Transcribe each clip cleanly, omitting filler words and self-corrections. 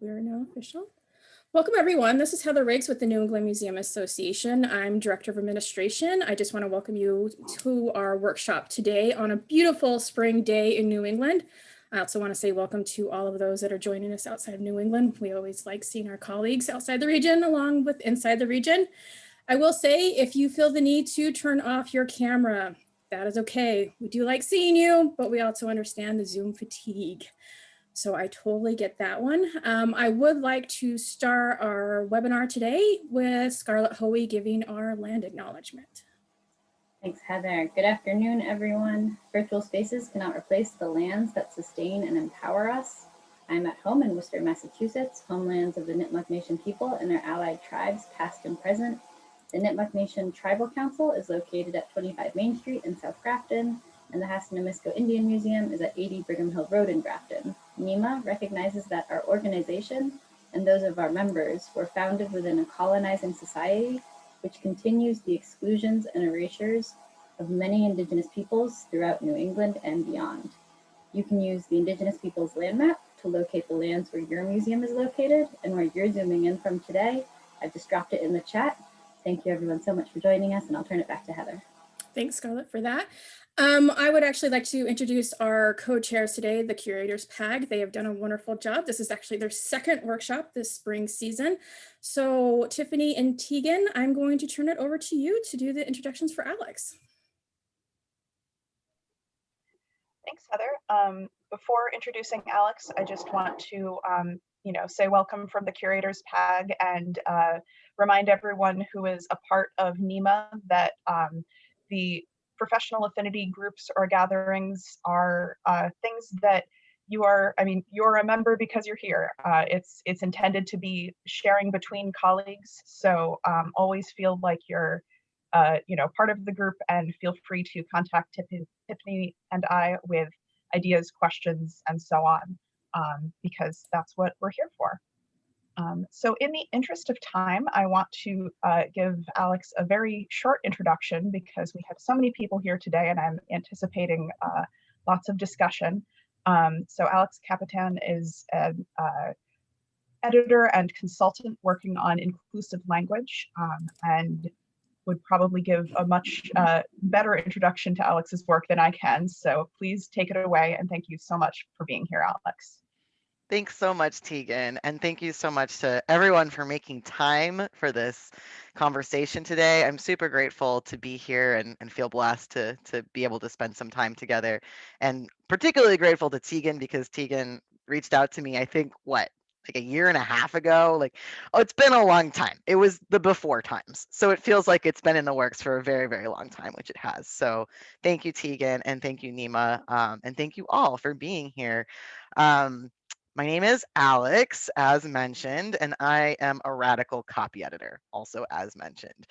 We are now official. Welcome everyone. This is Heather Riggs with the New England Museum Association. I'm Director of Administration. I just want to welcome you to our workshop today on a beautiful spring day in New England. I also want to say welcome to all of those that are joining us outside of New England. We always like seeing our colleagues outside the region along with inside the region. I will say if you feel the need to turn off your camera, that is okay. We do like seeing you, but we also understand the Zoom fatigue. So I totally get that one. I would like to start our webinar today with Scarlett Hoey giving our land acknowledgement. Thanks, Heather. Good afternoon, everyone. Virtual spaces cannot replace the lands that sustain and empower us. I'm at home in Worcester, Massachusetts, homelands of the Nipmuc Nation people and their allied tribes, past and present. The Nipmuc Nation Tribal Council is located at 25 Main Street in South Grafton, and the Hassanamisco Indian Museum is at 80 Brigham Hill Road in Grafton. NEMA recognizes that our organization and those of our members were founded within a colonizing society which continues the exclusions and erasures of many Indigenous peoples throughout New England and beyond. You can use the Indigenous Peoples land map to locate the lands where your museum is located and where you're zooming in from today. I've just dropped it in the chat. Thank you everyone so much for joining us, and I'll turn it back to Heather. Thanks, Scarlett, for that. I would actually like to introduce our co-chairs today, the Curators PAG. They have done a wonderful job. This is actually their second workshop this spring season. So Tiffany and Tegan, I'm going to turn it over to you to do the introductions for Alex. Thanks, Heather. Before introducing Alex, I just want to say welcome from the Curators PAG and remind everyone who is a part of NEMA that the professional affinity groups or gatherings are things that you're a member because you're here. It's intended to be sharing between colleagues, so always feel like you're part of the group, and feel free to contact Tiffany and I with ideas, questions, and so on, because that's what we're here for. So in the interest of time, I want to give Alex a very short introduction because we have so many people here today and I'm anticipating lots of discussion. So Alex Kapitan is an editor and consultant working on inclusive language, and would probably give a much better introduction to Alex's work than I can. So please take it away, and thank you so much for being here, Alex. Thanks so much, Tegan, and thank you so much to everyone for making time for this conversation today. I'm super grateful to be here and feel blessed to be able to spend some time together, and particularly grateful to Tegan because Tegan reached out to me, I think, like a year and a half ago. It's been a long time. It was the before times. So it feels like it's been in the works for a very, very long time, which it has. So thank you, Tegan, and thank you, Nima, and thank you all for being here. My name is Alex, as mentioned, and I am a radical copy editor, also as mentioned.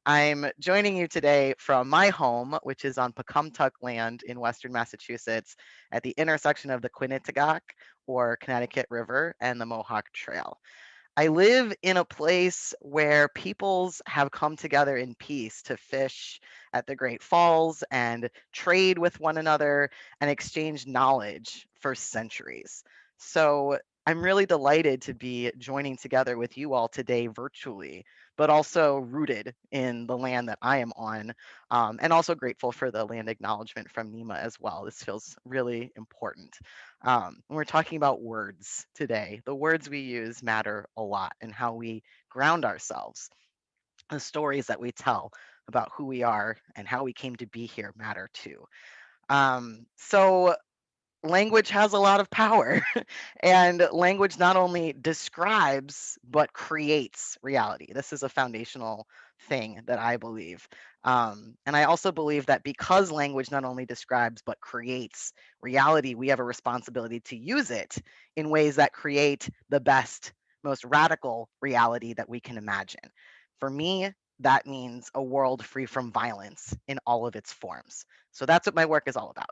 I'm joining you today from my home, which is on Pecumtuck land in Western Massachusetts at the intersection of the Quinnetagok, or Connecticut River, and the Mohawk Trail. I live in a place where peoples have come together in peace to fish at the Great Falls and trade with one another and exchange knowledge for centuries. So I'm really delighted to be joining together with you all today virtually, but also rooted in the land that I am on, and also grateful for the land acknowledgement from NEMA as well. This feels really important. We're talking about words today. The words we use matter a lot in how we ground ourselves. The stories that we tell about who we are and how we came to be here matter too. So language has a lot of power, and language not only describes but creates reality. This is a foundational thing that I believe. And I also believe that because language not only describes but creates reality, we have a responsibility to use it in ways that create the best, most radical reality that we can imagine. For me, that means a world free from violence in all of its forms. So that's what my work is all about.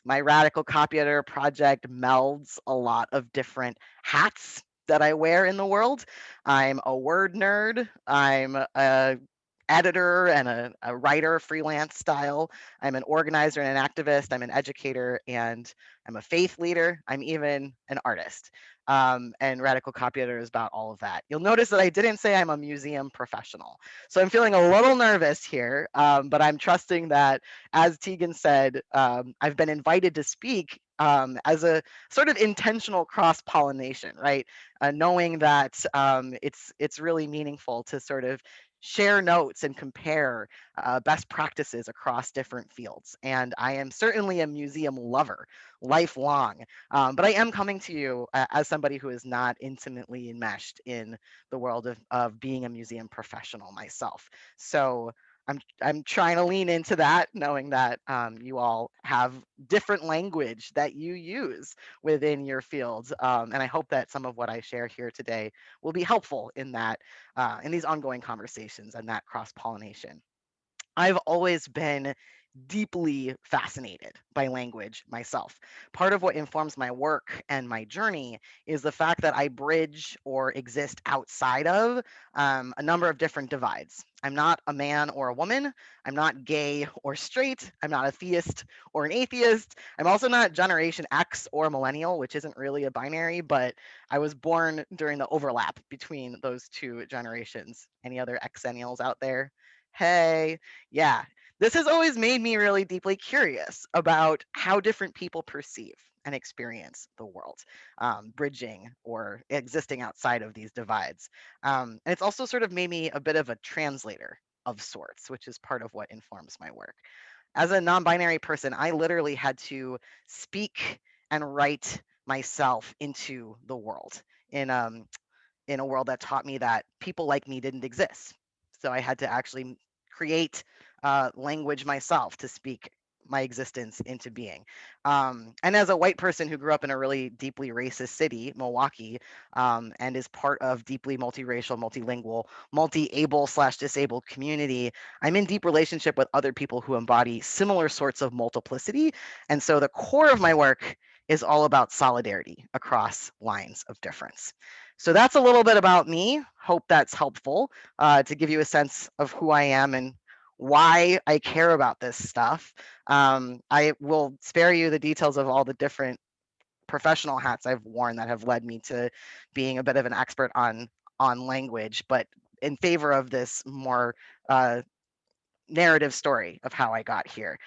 My Radical Copyeditor project melds a lot of different hats that I wear in the world. I'm a word nerd. I'm a editor and a writer, freelance style. I'm an organizer and an activist. I'm an educator, and I'm a faith leader. I'm even an artist. And Radical Copyeditor is about all of that. You'll notice that I didn't say I'm a museum professional. So I'm feeling a little nervous here, but I'm trusting that, as Tegan said, I've been invited to speak as a sort of intentional cross-pollination, right? Knowing that it's really meaningful to sort of share notes and compare best practices across different fields. And I am certainly a museum lover, lifelong. But I am coming to you as somebody who is not intimately enmeshed in the world of being a museum professional myself. So I'm trying to lean into that, knowing that you all have different language that you use within your fields. And I hope that some of what I share here today will be helpful in that, in these ongoing conversations and that cross-pollination. I've always been deeply fascinated by language myself. Part of what informs my work and my journey is the fact that I bridge or exist outside of a number of different divides. I'm not a man or a woman. I'm not gay or straight. I'm not a theist or an atheist. I'm also not Generation X or millennial, which isn't really a binary, but I was born during the overlap between those two generations. Any other Xennials out there? Hey, yeah, this has always made me really deeply curious about how different people perceive and experience the world, bridging or existing outside of these divides. And it's also sort of made me a bit of a translator of sorts, which is part of what informs my work. As a non binary person, I literally had to speak and write myself into the world in in a world that taught me that people like me didn't exist. So I had to actually create language myself to speak my existence into being. And as a white person who grew up in a really deeply racist city, Milwaukee, and is part of deeply multiracial, multilingual, multi-able slash disabled community, I'm in deep relationship with other people who embody similar sorts of multiplicity. And so the core of my work is all about solidarity across lines of difference. So that's a little bit about me. Hope that's helpful to give you a sense of who I am and why I care about this stuff. I will spare you the details of all the different professional hats I've worn that have led me to being a bit of an expert on language, but in favor of this more narrative story of how I got here.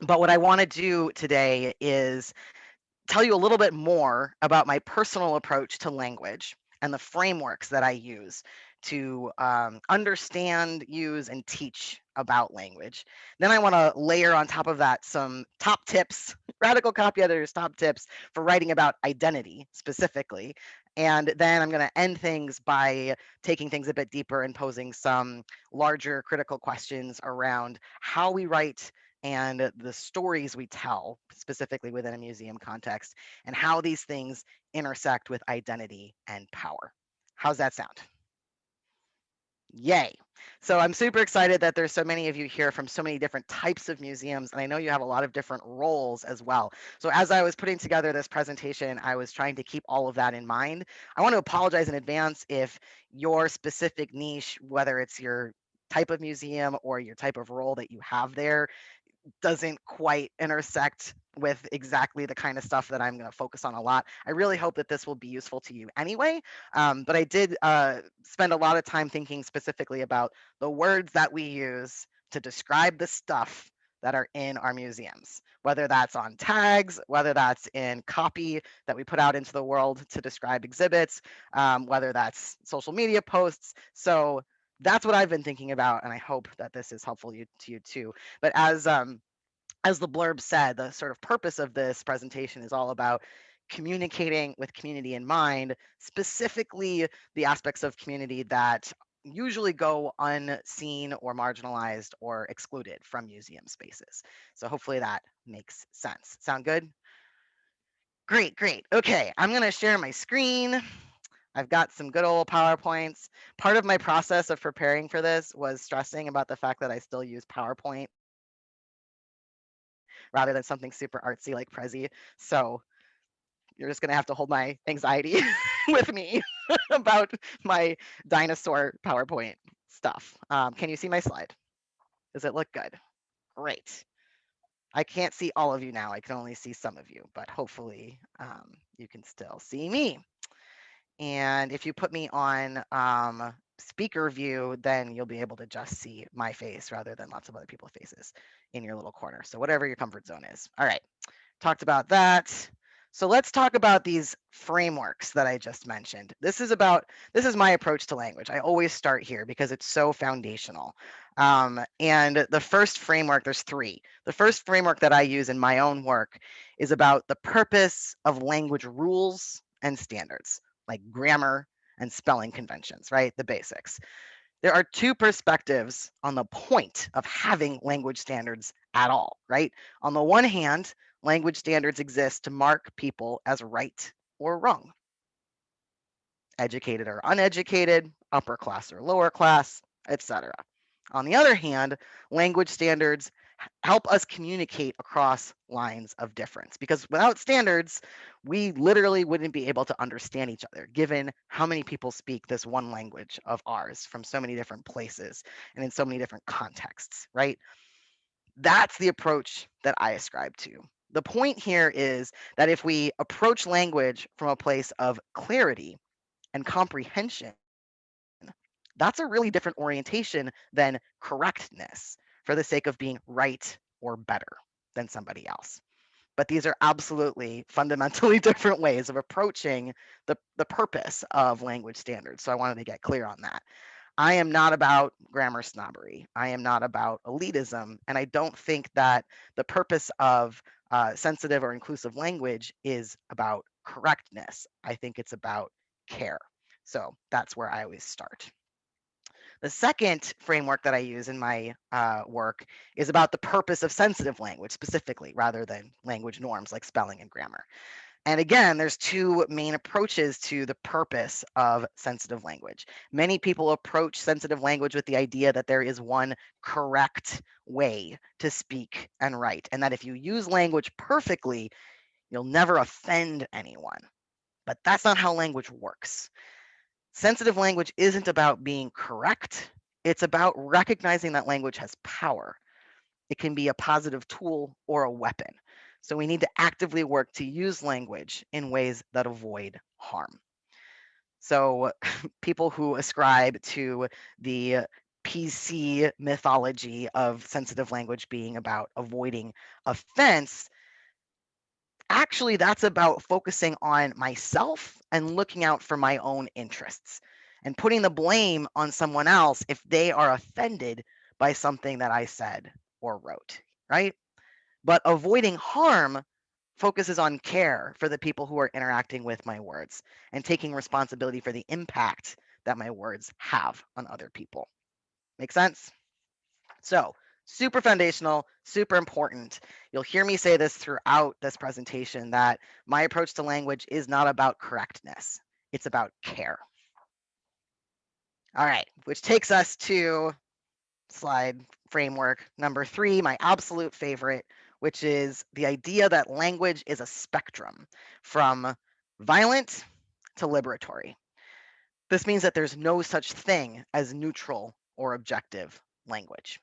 But what I want to do today is tell you a little bit more about my personal approach to language and the frameworks that I use to understand, use, and teach about language. Then I want to layer on top of that some top tips, Radical Copyeditor's top tips for writing about identity specifically. And then I'm going to end things by taking things a bit deeper and posing some larger critical questions around how we write and the stories we tell, specifically within a museum context, and how these things intersect with identity and power. How's that sound? Yay. So I'm super excited that there's so many of you here from so many different types of museums, and I know you have a lot of different roles as well. So as I was putting together this presentation, I was trying to keep all of that in mind. I want to apologize in advance if your specific niche, whether it's your type of museum or your type of role that you have there, doesn't quite intersect with exactly the kind of stuff that I'm going to focus on a lot. I really hope that this will be useful to you anyway. But I did spend a lot of time thinking specifically about the words that we use to describe the stuff that are in our museums, whether that's on tags, whether that's in copy that we put out into the world to describe exhibits, whether that's social media posts. So that's what I've been thinking about, and I hope that this is helpful to you too. But as the blurb said, the sort of purpose of this presentation is all about communicating with community in mind, specifically the aspects of community that usually go unseen or marginalized or excluded from museum spaces. So hopefully that makes sense. Sound good? Great, great. Okay, I'm going to share my screen. I've got some good old PowerPoints. Part of my process of preparing for this was stressing about the fact that I still use PowerPoint rather than something super artsy like Prezi. So you're just going to have to hold my anxiety with me about my dinosaur PowerPoint. stuff. Can you see my slide? Does it look good? Great. I can't see all of you now. I can only see some of you, but hopefully you can still see me. And if you put me on speaker view, then you'll be able to just see my face rather than lots of other people's faces in your little corner. So whatever your comfort zone is. All right, talked about that. So let's talk about these frameworks that I just mentioned. This is my approach to language. I always start here because it's so foundational. And the first framework, there's three. The first framework that I use in my own work is about the purpose of language rules and standards, like grammar and spelling conventions, right? The basics. There are two perspectives on the point of having language standards at all, right? On the one hand, language standards exist to mark people as right or wrong, educated or uneducated, upper class or lower class, etc. On the other hand, language standards help us communicate across lines of difference, because without standards, we literally wouldn't be able to understand each other, given how many people speak this one language of ours from so many different places and in so many different contexts, right? That's the approach that I ascribe to. The point here is that if we approach language from a place of clarity and comprehension, that's a really different orientation than correctness for the sake of being right or better than somebody else. But these are absolutely fundamentally different ways of approaching the purpose of language standards. So I wanted to get clear on that. I am not about grammar snobbery. I am not about elitism. And I don't think that the purpose of sensitive or inclusive language is about correctness. I think it's about care. So that's where I always start. The second framework that I use in my work is about the purpose of sensitive language specifically, rather than language norms like spelling and grammar. And again, there's two main approaches to the purpose of sensitive language. Many people approach sensitive language with the idea that there is one correct way to speak and write, and that if you use language perfectly, you'll never offend anyone. But that's not how language works. Sensitive language isn't about being correct. It's about recognizing that language has power. It can be a positive tool or a weapon. So we need to actively work to use language in ways that avoid harm. So people who ascribe to the PC mythology of sensitive language being about avoiding offense, actually that's about focusing on myself and looking out for my own interests and putting the blame on someone else if they are offended by something that I said or wrote, right? But avoiding harm focuses on care for the people who are interacting with my words and taking responsibility for the impact that my words have on other people. Make sense? So, super foundational, super important. You'll hear me say this throughout this presentation, that my approach to language is not about correctness. It's about care. All right, which takes us to slide framework number 3, my absolute favorite, which is the idea that language is a spectrum from violent to liberatory. This means that there's no such thing as neutral or objective language.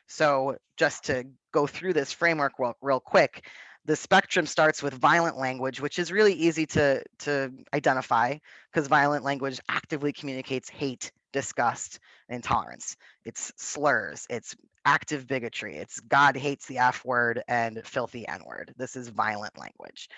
So just to go through this framework real quick, the spectrum starts with violent language, which is really easy to identify because violent language actively communicates hate, disgust, and intolerance. It's slurs, it's active bigotry, it's God hates the F word and filthy N word. This is violent language.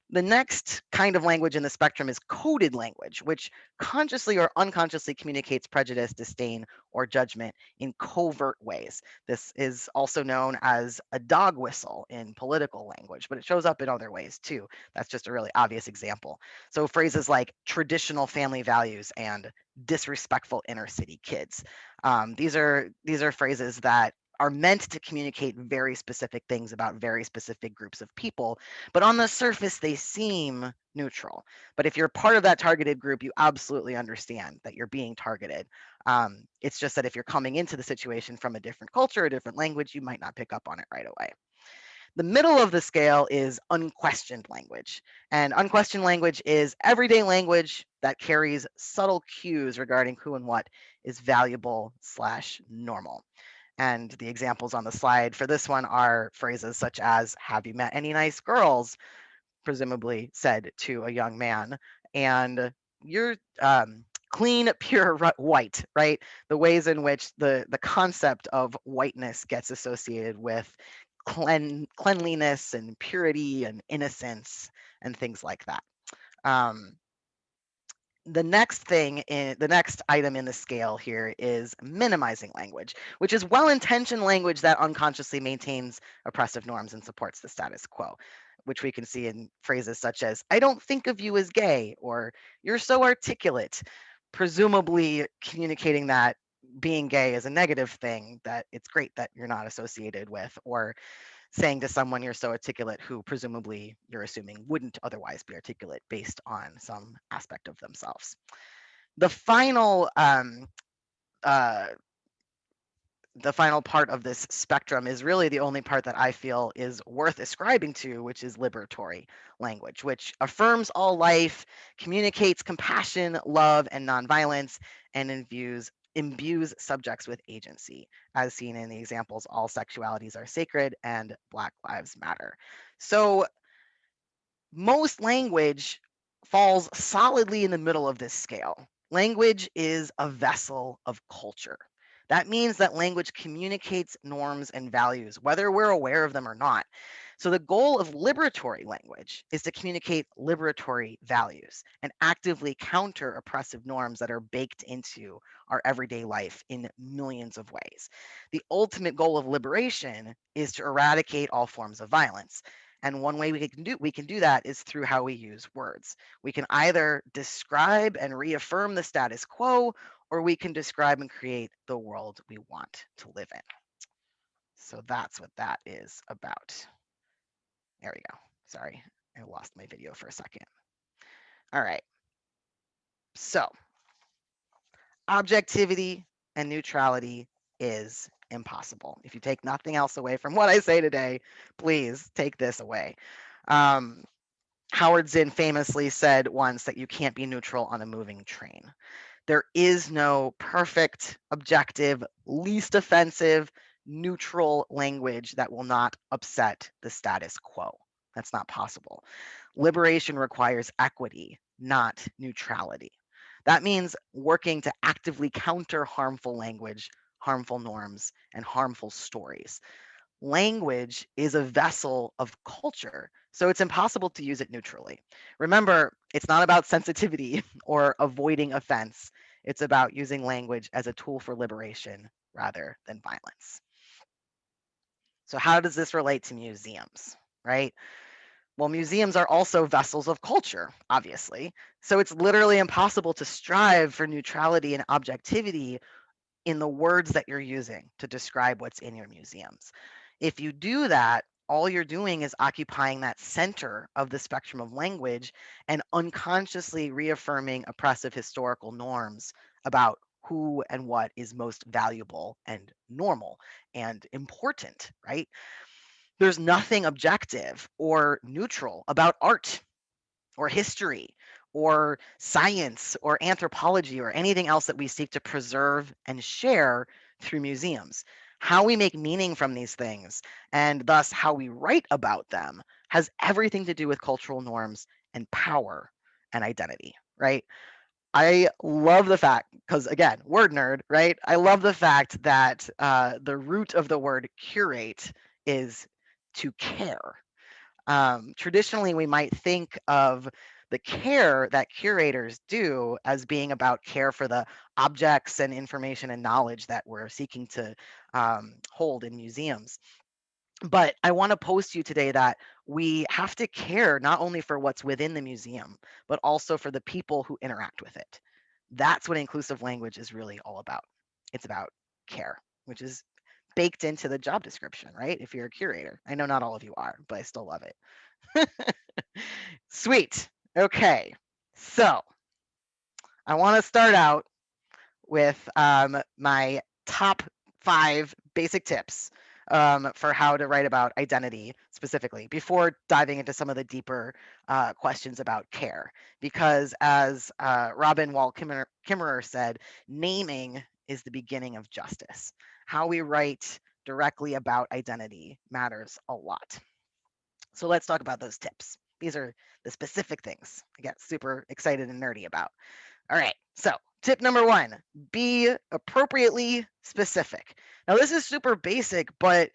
The next kind of language in the spectrum is coded language, which consciously or unconsciously communicates prejudice, disdain, or judgment in covert ways. This is also known as a dog whistle in political language, but it shows up in other ways too. That's just a really obvious example. So phrases like traditional family values and disrespectful inner city kids. These are phrases that are meant to communicate very specific things about very specific groups of people, but on the surface they seem neutral. But if you're part of that targeted group, you absolutely understand that you're being targeted. It's just that if you're coming into the situation from a different culture, a different language, you might not pick up on it right away. The middle of the scale is unquestioned language. And unquestioned language is everyday language that carries subtle cues regarding who and what is valuable / normal. And the examples on the slide for this one are phrases such as, have you met any nice girls? Presumably said to a young man. And you're clean, pure white, right? The ways in which the concept of whiteness gets associated with cleanliness and purity and innocence and things like that. The next item in the scale here is minimizing language, which is well-intentioned language that unconsciously maintains oppressive norms and supports the status quo, which we can see in phrases such as, I don't think of you as gay, or you're so articulate, presumably communicating that being gay is a negative thing that it's great that you're not associated with, or saying to someone you're so articulate who presumably you're assuming wouldn't otherwise be articulate based on some aspect of themselves. The final part of this spectrum is really the only part that I feel is worth ascribing to, which is liberatory language, which affirms all life, communicates compassion, love, and nonviolence, and imbues subjects with agency, as seen in the examples, all sexualities are sacred and Black Lives Matter. So most language falls solidly in the middle of this scale. Language is a vessel of culture. That means that language communicates norms and values, whether we're aware of them or not. So the goal of liberatory language is to communicate liberatory values and actively counter oppressive norms that are baked into our everyday life in millions of ways. The ultimate goal of liberation is to eradicate all forms of violence. And one way we can do that is through how we use words. We can either describe and reaffirm the status quo, or we can describe and create the world we want to live in. So that's what that is about. There we go. Sorry, I lost my video for a second. All right. So objectivity and neutrality is impossible. If you take nothing else away from what I say today, please take this away. Howard Zinn famously said once that you can't be neutral on a moving train. There is no perfect, objective, least offensive, neutral language that will not upset the status quo. That's not possible. Liberation requires equity, not neutrality. That means working to actively counter harmful language, harmful norms, and harmful stories. Language is a vessel of culture, so it's impossible to use it neutrally. Remember, it's not about sensitivity or avoiding offense. It's about using language as a tool for liberation rather than violence. So how does this relate to museums, right? Well, museums are also vessels of culture, obviously. So it's literally impossible to strive for neutrality and objectivity in the words that you're using to describe what's in your museums. If you do that, all you're doing is occupying that center of the spectrum of language and unconsciously reaffirming oppressive historical norms about who and what is most valuable and normal and important, right? There's nothing objective or neutral about art or history or science or anthropology or anything else that we seek to preserve and share through museums. How we make meaning from these things and thus how we write about them has everything to do with cultural norms and power and identity, right? I love the fact, because again, word nerd, right? I love the fact that the root of the word curate is to care. Traditionally, we might think of the care that curators do as being about care for the objects and information and knowledge that we're seeking to hold in museums. But I want to pose to you today that we have to care not only for what's within the museum, but also for the people who interact with it. That's what inclusive language is really all about. It's about care, which is baked into the job description, right? If you're a curator. I know not all of you are, but I still love it. Sweet. Okay. So I want to start out with my top 5 basic tips for how to write about identity, specifically before diving into some of the deeper questions about care. Because as Robin Wall Kimmerer said, naming is the beginning of justice. How we write directly about identity matters a lot. So let's talk about those tips. These are the specific things I get super excited and nerdy about. All right, so tip number 1, be appropriately specific. Now, this is super basic, but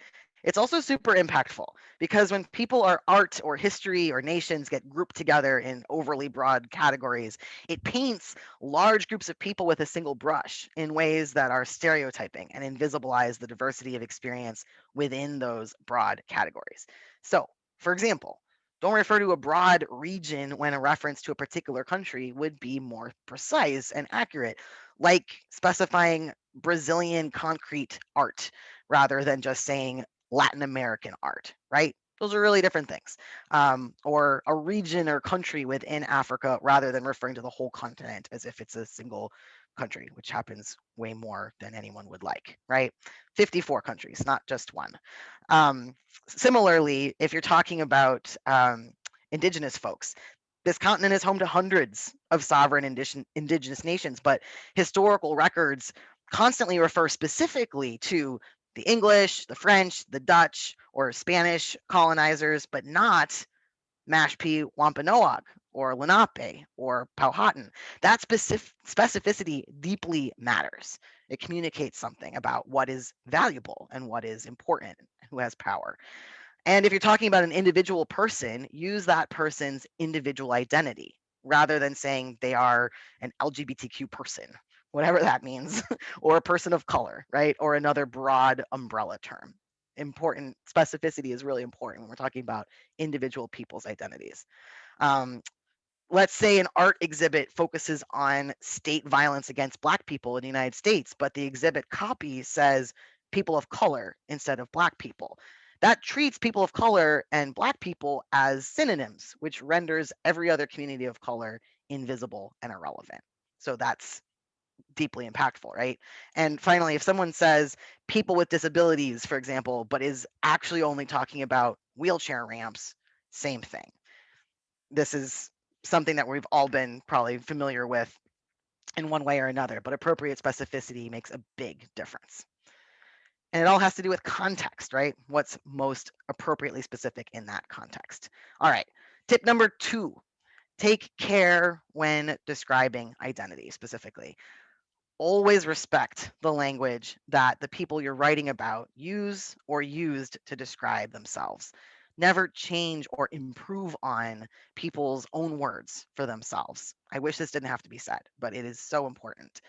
it's also super impactful because when people are art or history or nations get grouped together in overly broad categories, it paints large groups of people with a single brush in ways that are stereotyping and invisibilize the diversity of experience within those broad categories. So, for example, don't refer to a broad region when a reference to a particular country would be more precise and accurate, like specifying Brazilian concrete art rather than just saying Latin American art, right? Those are really different things. Or a region or country within Africa rather than referring to the whole continent as if it's a single country, which happens way more than anyone would like, right? 54 countries, not just one. Um, Similarly, if you're talking about indigenous folks, this continent is home to hundreds of sovereign indigenous nations, but historical records constantly refer specifically to the English, the French, the Dutch, or Spanish colonizers, but not Mashpee Wampanoag or Lenape or Powhatan. That specificity deeply matters. It communicates something about what is valuable and what is important, who has power. And if you're talking about an individual person, use that person's individual identity rather than saying they are an LGBTQ person, whatever that means, or a person of color, right? Or another broad umbrella term. Important specificity is really important when we're talking about individual people's identities. Um, let's say an art exhibit focuses on state violence against Black people in the United States, but the exhibit copy says people of color instead of Black people. That treats people of color and Black people as synonyms, which renders every other community of color invisible and irrelevant. So that's deeply impactful, right? And finally, if someone says people with disabilities, for example, but is actually only talking about wheelchair ramps, same thing. This is something that we've all been probably familiar with in one way or another, but appropriate specificity makes a big difference. And it all has to do with context, right? What's most appropriately specific in that context. All right, tip number 2, take care when describing identity specifically. Always respect the language that the people you're writing about use or used to describe themselves. Never change or improve on people's own words for themselves. I wish this didn't have to be said, but it is so important.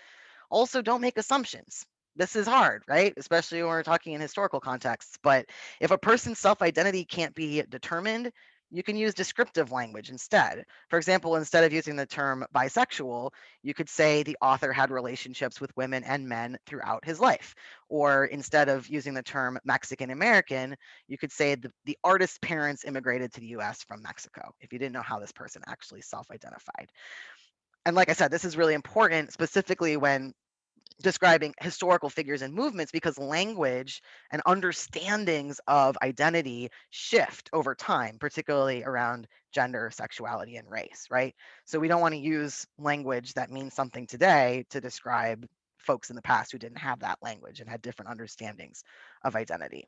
Also, don't make assumptions. This is hard, right? Especially when we're talking in historical contexts. But if a person's self identity can't be determined, you can use descriptive language instead. For example, instead of using the term bisexual, you could say the author had relationships with women and men throughout his life. Or instead of using the term Mexican American, you could say the artist's parents immigrated to the US from Mexico, if you didn't know how this person actually self identified. And like I said, this is really important, specifically when describing historical figures and movements, because language and understandings of identity shift over time, particularly around gender, sexuality, and race, right? So we don't want to use language that means something today to describe folks in the past who didn't have that language and had different understandings of identity.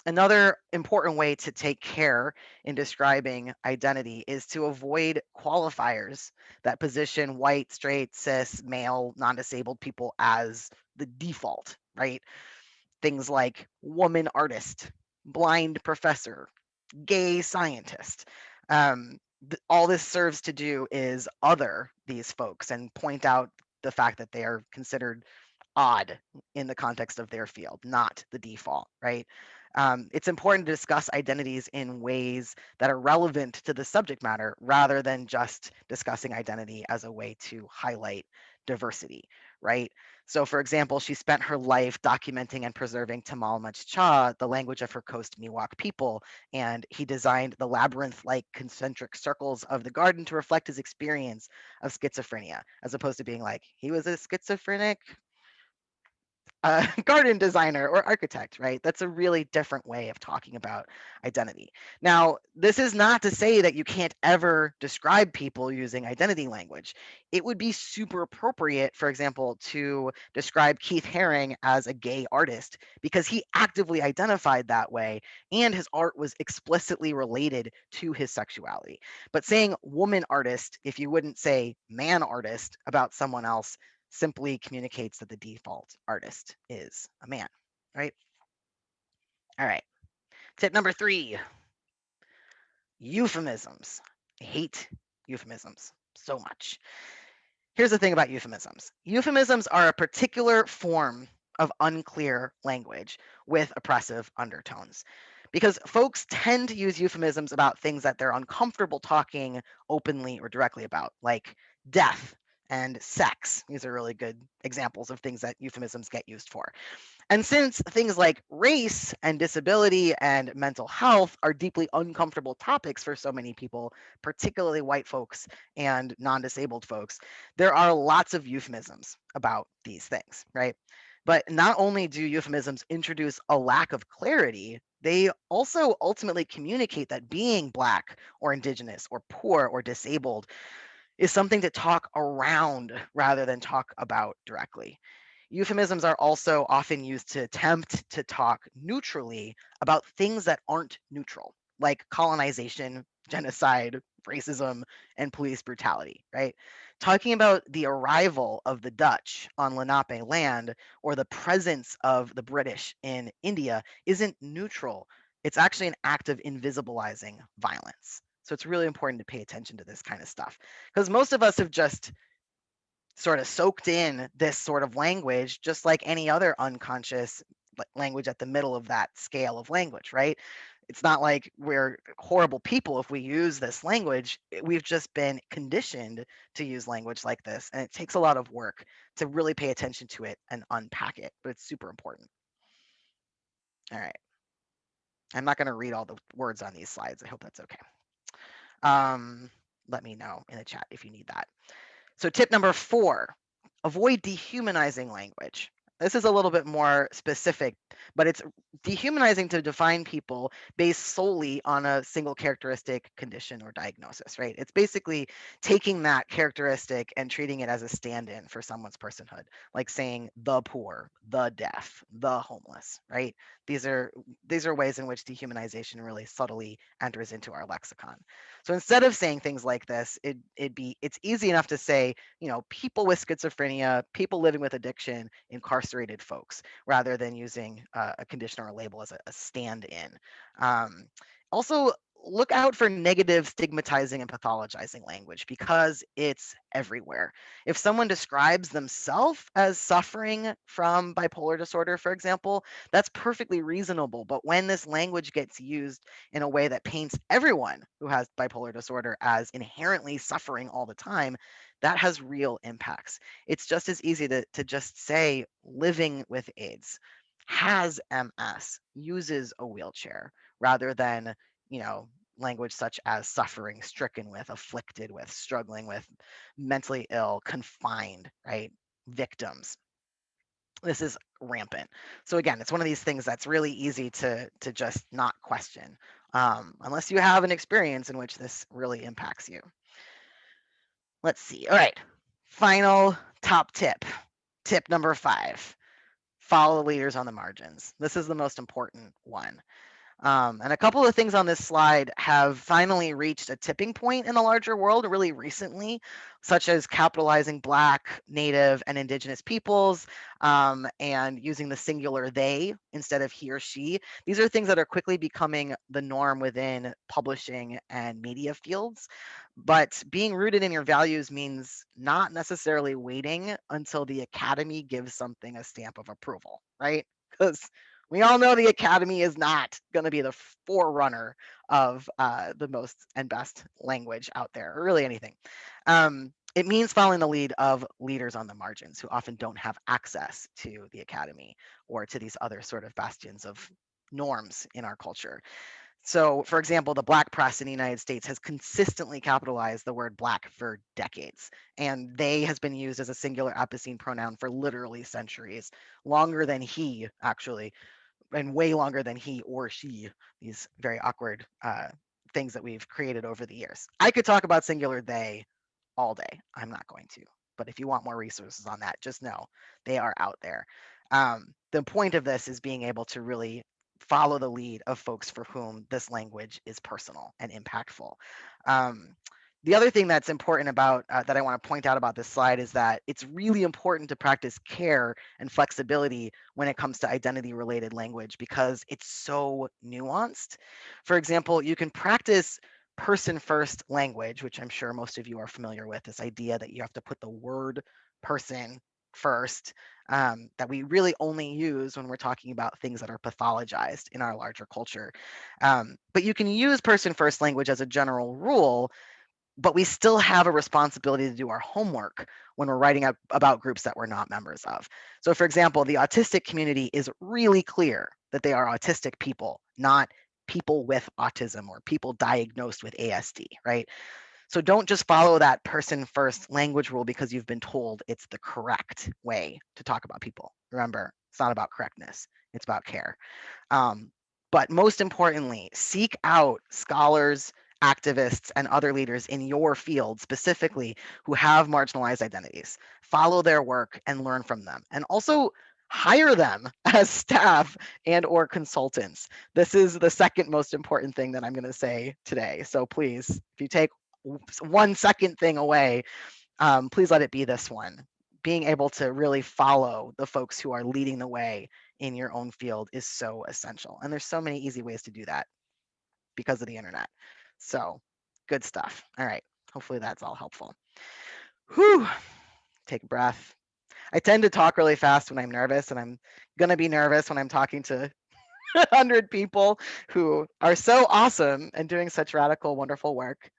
Another important way to take care in describing identity is to avoid qualifiers that position white, straight, cis, male, non-disabled people as the default, right? Things like woman artist, blind professor, gay scientist. All this serves to do is other these folks and point out the fact that they are considered odd in the context of their field, not the default, right? It's important to discuss identities in ways that are relevant to the subject matter rather than just discussing identity as a way to highlight diversity, right? So, for example, she spent her life documenting and preserving Tamal Cha, the language of her Coast Miwok people, and he designed the labyrinth-like concentric circles of the garden to reflect his experience of schizophrenia, as opposed to being like, he was a schizophrenic garden designer or architect, right? That's a really different way of talking about identity. Now, this is not to say that you can't ever describe people using identity language. It would be super appropriate, for example, to describe Keith Haring as a gay artist because he actively identified that way and his art was explicitly related to his sexuality. But saying woman artist, if you wouldn't say man artist about someone else, simply communicates that the default artist is a man, right? All right. Tip number 3, euphemisms. I hate euphemisms so much. Here's the thing about euphemisms. Euphemisms are a particular form of unclear language with oppressive undertones because folks tend to use euphemisms about things that they're uncomfortable talking openly or directly about, like death and sex. These are really good examples of things that euphemisms get used for. And since things like race and disability and mental health are deeply uncomfortable topics for so many people, particularly white folks and non-disabled folks, there are lots of euphemisms about these things, right? But not only do euphemisms introduce a lack of clarity, they also ultimately communicate that being Black or Indigenous or poor or disabled is something to talk around rather than talk about directly. Euphemisms are also often used to attempt to talk neutrally about things that aren't neutral, like colonization, genocide, racism, and police brutality, right? Talking about the arrival of the Dutch on Lenape land or the presence of the British in India isn't neutral. It's actually an act of invisibilizing violence. So it's really important to pay attention to this kind of stuff because most of us have just sort of soaked in this sort of language, just like any other unconscious language at the middle of that scale of language, right? It's not like we're horrible people if we use this language. We've just been conditioned to use language like this. And it takes a lot of work to really pay attention to it and unpack it, but it's super important. All right. I'm not going to read all the words on these slides. I hope that's okay. Let me know in the chat if you need that. So tip number 4, avoid dehumanizing language. This is a little bit more specific, but it's dehumanizing to define people based solely on a single characteristic, condition, or diagnosis, right? It's basically taking that characteristic and treating it as a stand-in for someone's personhood, like saying the poor, the deaf, the homeless, right? These are ways in which dehumanization really subtly enters into our lexicon. So instead of saying things like this, it's easy enough to say, people with schizophrenia, people living with addiction, incarcerated folks, rather than using a condition or a label as a stand-in. Also, look out for negative, stigmatizing, and pathologizing language because it's everywhere. If someone describes themselves as suffering from bipolar disorder, for example, that's perfectly reasonable. But when this language gets used in a way that paints everyone who has bipolar disorder as inherently suffering all the time, that has real impacts. It's just as easy to just say living with AIDS, has MS, uses a wheelchair, rather than, language such as suffering, stricken with, afflicted with, struggling with, mentally ill, confined, right? Victims. This is rampant. So again, it's one of these things that's really easy to just not question, unless you have an experience in which this really impacts you. Let's see. All right. Final top tip. Tip number 5. Follow the leaders on the margins. This is the most important one. And a couple of things on this slide have finally reached a tipping point in the larger world really recently, such as capitalizing Black, Native, and Indigenous peoples, and using the singular they instead of he or she. These are things that are quickly becoming the norm within publishing and media fields. But being rooted in your values means not necessarily waiting until the academy gives something a stamp of approval, right? Because we all know the academy is not going to be the forerunner of the most and best language out there, or really anything. It means following the lead of leaders on the margins who often don't have access to the academy or to these other sort of bastions of norms in our culture. So, for example, the Black press in the United States has consistently capitalized the word Black for decades, and they has been used as a singular epicene pronoun for literally centuries, longer than he, actually, and way longer than he or she, these very awkward things that we've created over the years. I could talk about singular they all day. I'm not going to. But if you want more resources on that, just know they are out there. The point of this is being able to really follow the lead of folks for whom this language is personal and impactful. Um, the other thing that's important about that I want to point out about this slide is that it's really important to practice care and flexibility when it comes to identity related language because it's so nuanced. For example, you can practice person first language, which I'm sure most of you are familiar with, this idea that you have to put the word person first, that we really only use when we're talking about things that are pathologized in our larger culture. But you can use person first language as a general rule, but we still have a responsibility to do our homework when we're writing about groups that we're not members of. So, for example, the autistic community is really clear that they are autistic people, not people with autism or people diagnosed with ASD, right? So don't just follow that person first language rule because you've been told it's the correct way to talk about people. Remember, it's not about correctness, it's about care. But most importantly, seek out scholars, activists, and other leaders in your field specifically who have marginalized identities. Follow their work and learn from them. And also hire them as staff and or consultants. This is the second most important thing that I'm going to say today. So please, if you take 1 second thing away, please let it be this one. Being able to really follow the folks who are leading the way in your own field is so essential. And there's so many easy ways to do that because of the internet. So good stuff. All right. Hopefully that's all helpful. Whew. Take a breath. I tend to talk really fast when I'm nervous, and I'm going to be nervous when I'm talking to 100 people who are so awesome and doing such radical, wonderful work.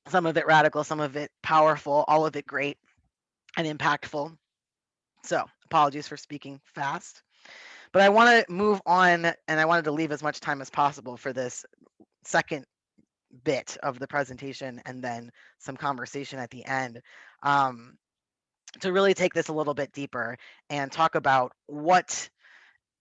Some of it radical, some of it powerful, all of it great and impactful. So apologies for speaking fast, but I want to move on, and I wanted to leave as much time as possible for this second bit of the presentation and then some conversation at the end, to really take this a little bit deeper and talk about what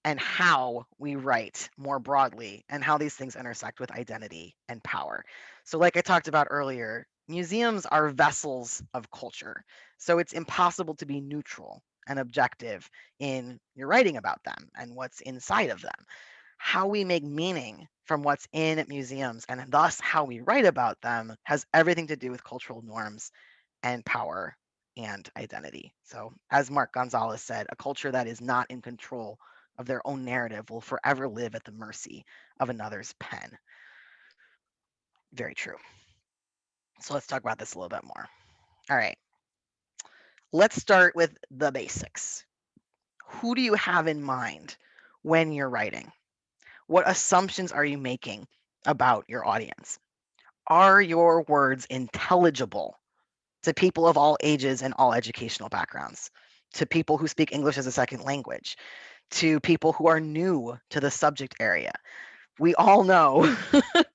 and how we write more broadly and how these things intersect with identity and power. So, like I talked about earlier, museums are vessels of culture. So, it's impossible to be neutral and objective in your writing about them and what's inside of them. How we make meaning from what's in museums and thus how we write about them has everything to do with cultural norms and power and identity. So, as Mark Gonzalez said, a culture that is not in control of their own narrative will forever live at the mercy of another's pen. Very true. So, let's talk about this a little bit more. All right. Let's start with the basics. Who do you have in mind when you're writing? What assumptions are you making about your audience? Are your words intelligible to people of all ages and all educational backgrounds, to people who speak English as a second language, to people who are new to the subject area? We all know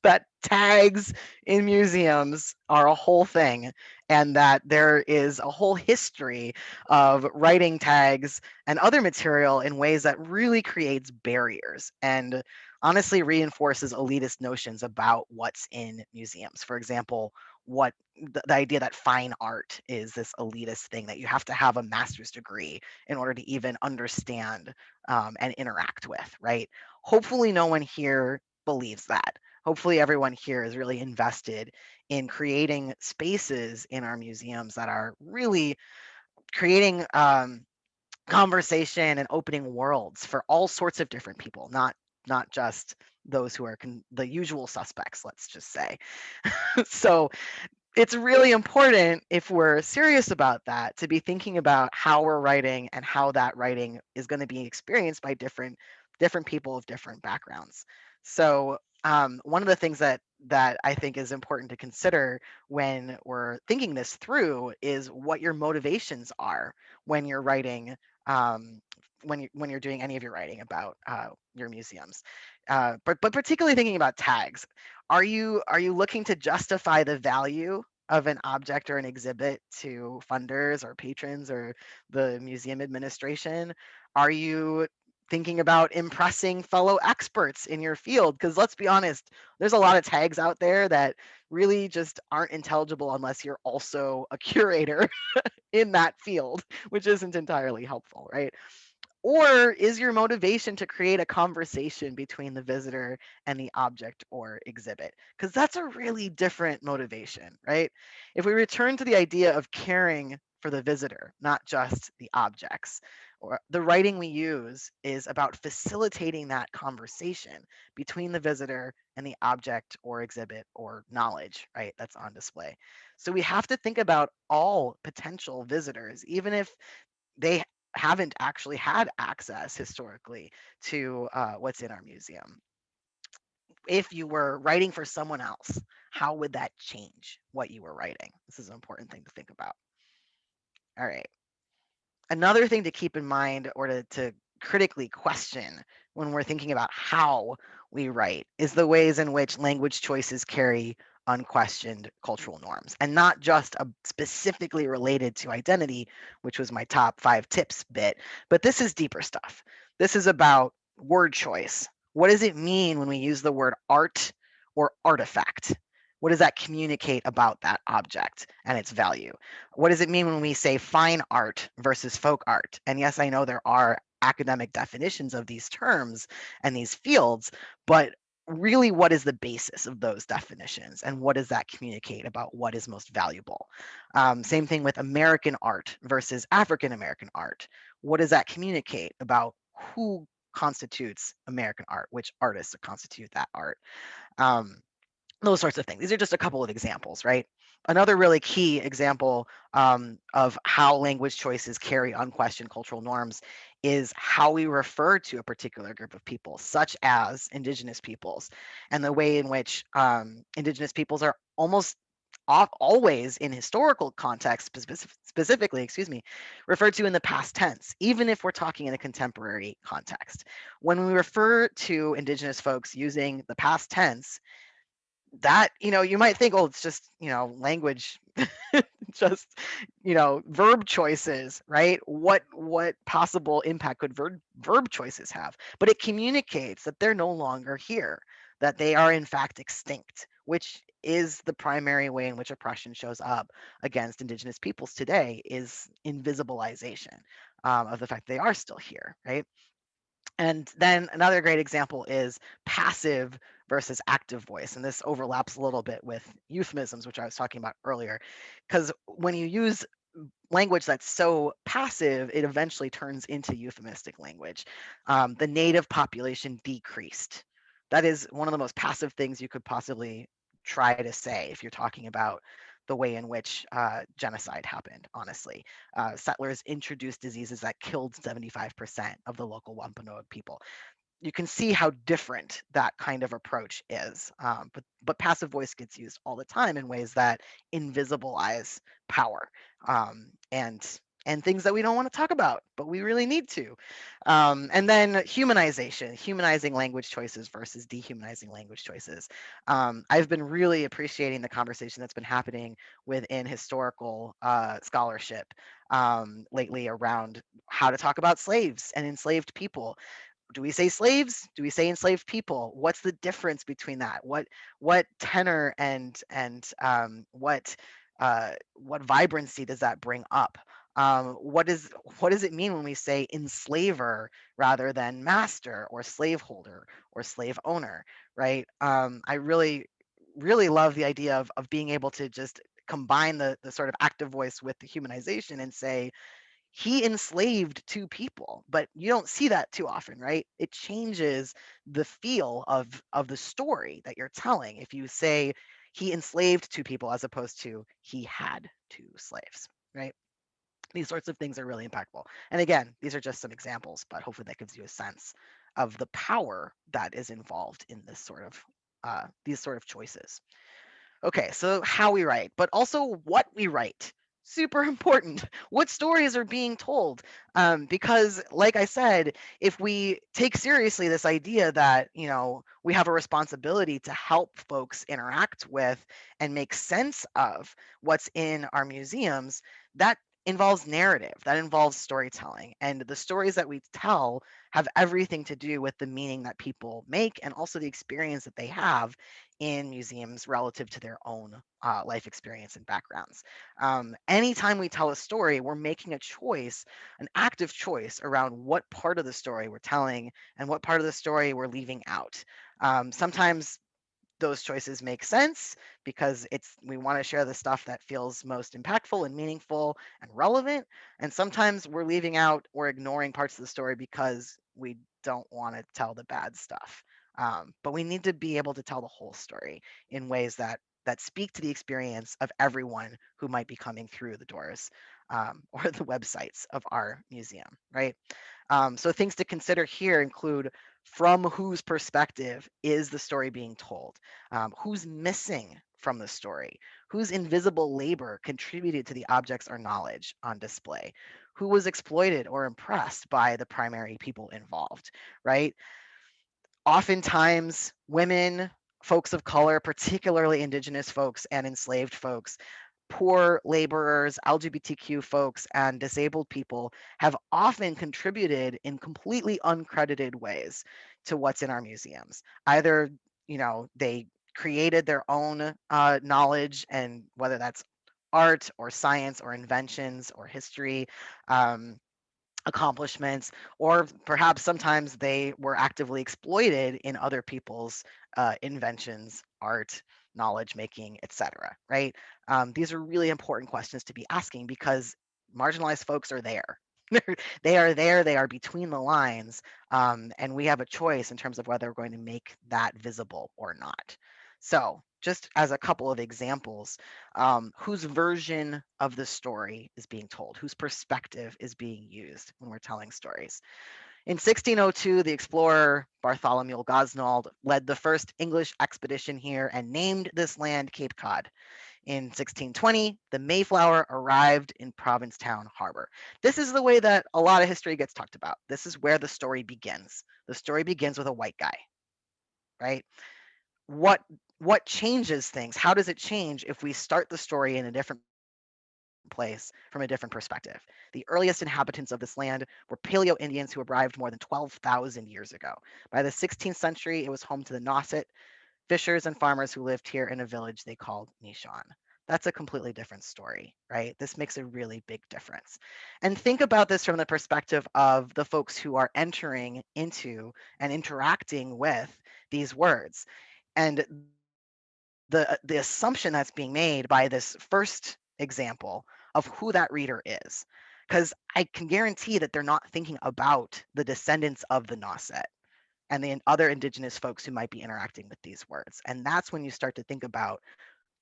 that tags in museums are a whole thing, and that there is a whole history of writing tags and other material in ways that really creates barriers and honestly reinforces elitist notions about what's in museums. For example, what the idea that fine art is this elitist thing that you have to have a master's degree in order to even understand and interact with, right? Hopefully no one here believes that. Hopefully everyone here is really invested in creating spaces in our museums that are really creating conversation and opening worlds for all sorts of different people, not just those who are the usual suspects, let's just say. So it's really important, if we're serious about that, to be thinking about how we're writing and how that writing is going to be experienced by different people of different backgrounds. So one of the things that I think is important to consider when we're thinking this through is what your motivations are when you're writing, when you're doing any of your writing about your museums. But particularly thinking about tags, are you looking to justify the value of an object or an exhibit to funders or patrons or the museum administration? Are you thinking about impressing fellow experts in your field? Because let's be honest, there's a lot of tags out there that really just aren't intelligible unless you're also a curator in that field, which isn't entirely helpful, right? Or is your motivation to create a conversation between the visitor and the object or exhibit? Because that's a really different motivation, right? If we return to the idea of caring for the visitor, not just the objects, or the writing we use is about facilitating that conversation between the visitor and the object or exhibit or knowledge, right? That's on display. So we have to think about all potential visitors, even if they haven't actually had access historically to what's in our museum. If you were writing for someone else, how would that change what you were writing? This is an important thing to think about. All right. Another thing to keep in mind or to critically question when we're thinking about how we write is the ways in which language choices carry unquestioned cultural norms, and not just specifically related to identity, which was my top 5 tips bit, but this is deeper stuff. This is about word choice. What does it mean when we use the word art or artifact? What does that communicate about that object and its value? What does it mean when we say fine art versus folk art? And yes, I know there are academic definitions of these terms and these fields, but really, what is the basis of those definitions, and what does that communicate about what is most valuable? Same thing with American art versus African American art. What does that communicate about who constitutes American art, which artists constitute that art? Those sorts of things. These are just a couple of examples, right? Another really key example of how language choices carry unquestioned cultural norms is how we refer to a particular group of people, such as Indigenous peoples, and the way in which Indigenous peoples are almost always in historical context, specifically, excuse me, referred to in the past tense, even if we're talking in a contemporary context. When we refer to Indigenous folks using the past tense, that you might think, oh, it's just language, just verb choices, right? What possible impact could verb choices have? But it communicates that they're no longer here, that they are in fact extinct, which is the primary way in which oppression shows up against Indigenous peoples today, is invisibilization of the fact they are still here, right? And then another great example is passive versus active voice. And this overlaps a little bit with euphemisms, which I was talking about earlier. Because when you use language that's so passive, it eventually turns into euphemistic language. The native population decreased. That is one of the most passive things you could possibly try to say if you're talking about the way in which genocide happened, honestly. Settlers introduced diseases that killed 75% of the local Wampanoag people. You can see how different that kind of approach is. But passive voice gets used all the time in ways that invisibilize power and things that we don't want to talk about, but we really need to. And then humanization, humanizing language choices versus dehumanizing language choices. I've been really appreciating the conversation that's been happening within historical scholarship lately around how to talk about slaves and enslaved people. Do we say slaves? Do we say enslaved people? What's the difference between that? What tenor and what vibrancy does that bring up? What does it mean when we say enslaver rather than master or slaveholder or slave owner, right? I really love the idea of being able to just combine the sort of active voice with the humanization and say, he enslaved 2 people, but you don't see that too often, right? It changes the feel of the story that you're telling if you say he enslaved 2 people as opposed to he had 2 slaves, right? These sorts of things are really impactful. And again, these are just some examples, but hopefully that gives you a sense of the power that is involved in this sort of these sort of choices. Okay, so how we write, but also what we write super important. What stories are being told? Because, like I said, if we take seriously this idea that, we have a responsibility to help folks interact with and make sense of what's in our museums, that involves narrative, that involves storytelling. And the stories that we tell have everything to do with the meaning that people make and also the experience that they have in museums relative to their own life experience and backgrounds. Anytime we tell a story, we're making a choice, an active choice around what part of the story we're telling and what part of the story we're leaving out. Sometimes those choices make sense because we want to share the stuff that feels most impactful and meaningful and relevant. And sometimes we're leaving out or ignoring parts of the story because we don't want to tell the bad stuff. But we need to be able to tell the whole story in ways that speak to the experience of everyone who might be coming through the doors or the websites of our museum, right? So things to consider here include from whose perspective is the story being told? Who's missing from the story? Whose invisible labor contributed to the objects or knowledge on display? Who was exploited or impressed by the primary people involved, right? Oftentimes, women, folks of color, particularly Indigenous folks and enslaved folks, poor laborers, LGBTQ folks, and disabled people have often contributed in completely uncredited ways to what's in our museums. Either, they created their own knowledge, and whether that's art or science or inventions or history, accomplishments, or perhaps sometimes they were actively exploited in other people's inventions, art, knowledge making, etc. Right? These are really important questions to be asking because marginalized folks are there. They are there, they are between the lines, and we have a choice in terms of whether we're going to make that visible or not. So, just as a couple of examples, whose version of the story is being told, whose perspective is being used when we're telling stories. In 1602, the explorer Bartholomew Gosnold led the first English expedition here and named this land Cape Cod. In 1620, the Mayflower arrived in Provincetown Harbor. This is the way that a lot of history gets talked about. This is where the story begins. The story begins with a white guy, right? What changes things? How does it change if we start the story in a different place from a different perspective? The earliest inhabitants of this land were Paleo Indians who arrived more than 12,000 years ago. By the 16th century, it was home to the Nauset, fishers and farmers who lived here in a village they called Nishon. That's a completely different story, right? This makes a really big difference. And think about this from the perspective of the folks who are entering into and interacting with these words. And the assumption that's being made by this first example of who that reader is. Because I can guarantee that they're not thinking about the descendants of the Nauset and the other Indigenous folks who might be interacting with these words. And that's when you start to think about,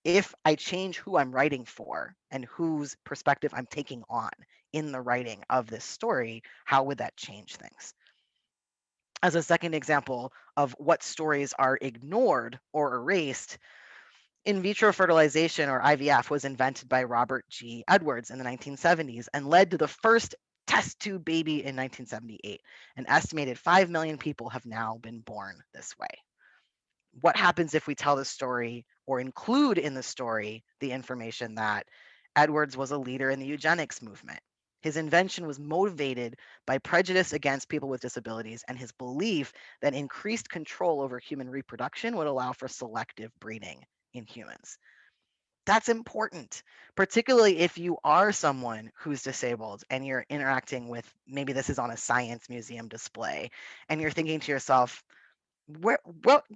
if I change who I'm writing for and whose perspective I'm taking on in the writing of this story, how would that change things? As a second example of what stories are ignored or erased, in vitro fertilization, or IVF, was invented by Robert G. Edwards in the 1970s and led to the first test tube baby in 1978. An estimated 5 million people have now been born this way. What happens if we tell the story or include in the story the information that Edwards was a leader in the eugenics movement? His invention was motivated by prejudice against people with disabilities and his belief that increased control over human reproduction would allow for selective breeding in humans. That's important, particularly if you are someone who's disabled and you're interacting with, maybe this is on a science museum display, and you're thinking to yourself, what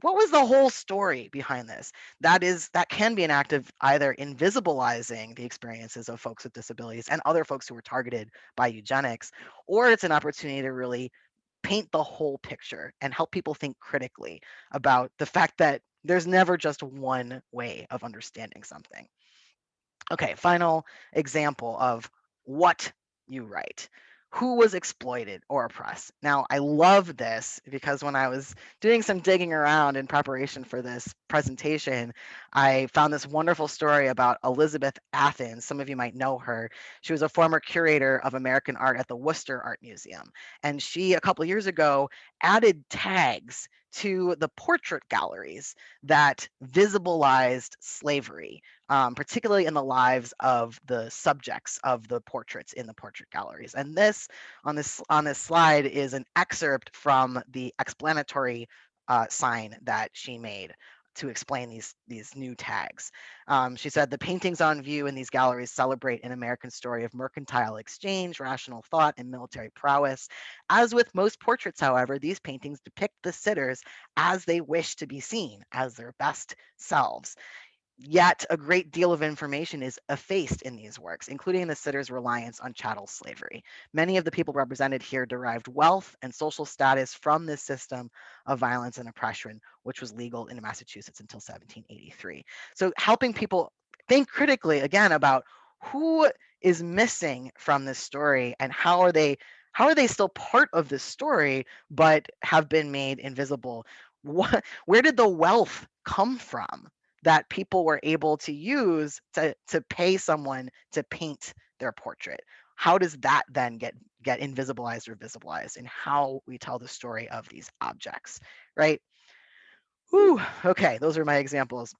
was the whole story behind this? That can be an act of either invisibilizing the experiences of folks with disabilities and other folks who were targeted by eugenics, or it's an opportunity to really paint the whole picture and help people think critically about the fact that there's never just one way of understanding something. Okay, final example of what you write. who was exploited or oppressed. Now, I love this because when I was doing some digging around in preparation for this presentation, I found this wonderful story about Elizabeth Athens. Some of you might know her. She was a former curator of American art at the Worcester Art Museum. And she, a couple of years ago, added tags to the portrait galleries that visibilized slavery, particularly in the lives of the subjects of the portraits in the portrait galleries. And this on this slide is an excerpt from the explanatory sign that she made to explain these new tags. She said, the paintings on view in these galleries celebrate an American story of mercantile exchange, rational thought, and military prowess. As with most portraits, however, these paintings depict the sitters as they wish to be seen, as their best selves. Yet a great deal of information is effaced in these works, including the sitter's reliance on chattel slavery. Many of the people represented here derived wealth and social status from this system of violence and oppression, which was legal in Massachusetts until 1783. So helping people think critically again about who is missing from this story and how are they still part of this story but have been made invisible. Where did the wealth come from that people were able to use to pay someone to paint their portrait? How does that then get invisibilized or visibilized in how we tell the story of these objects, right? Whew, okay, those are my examples.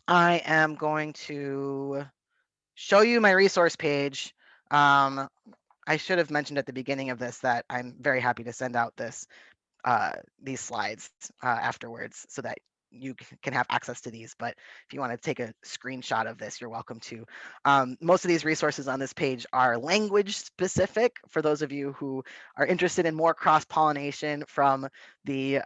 I am going to show you my resource page. I should have mentioned at the beginning of this that I'm very happy to send out these slides afterwards so that you can have access to these. But if you want to take a screenshot of this, you're welcome to. Most of these resources on this page are language specific for those of you who are interested in more cross-pollination from the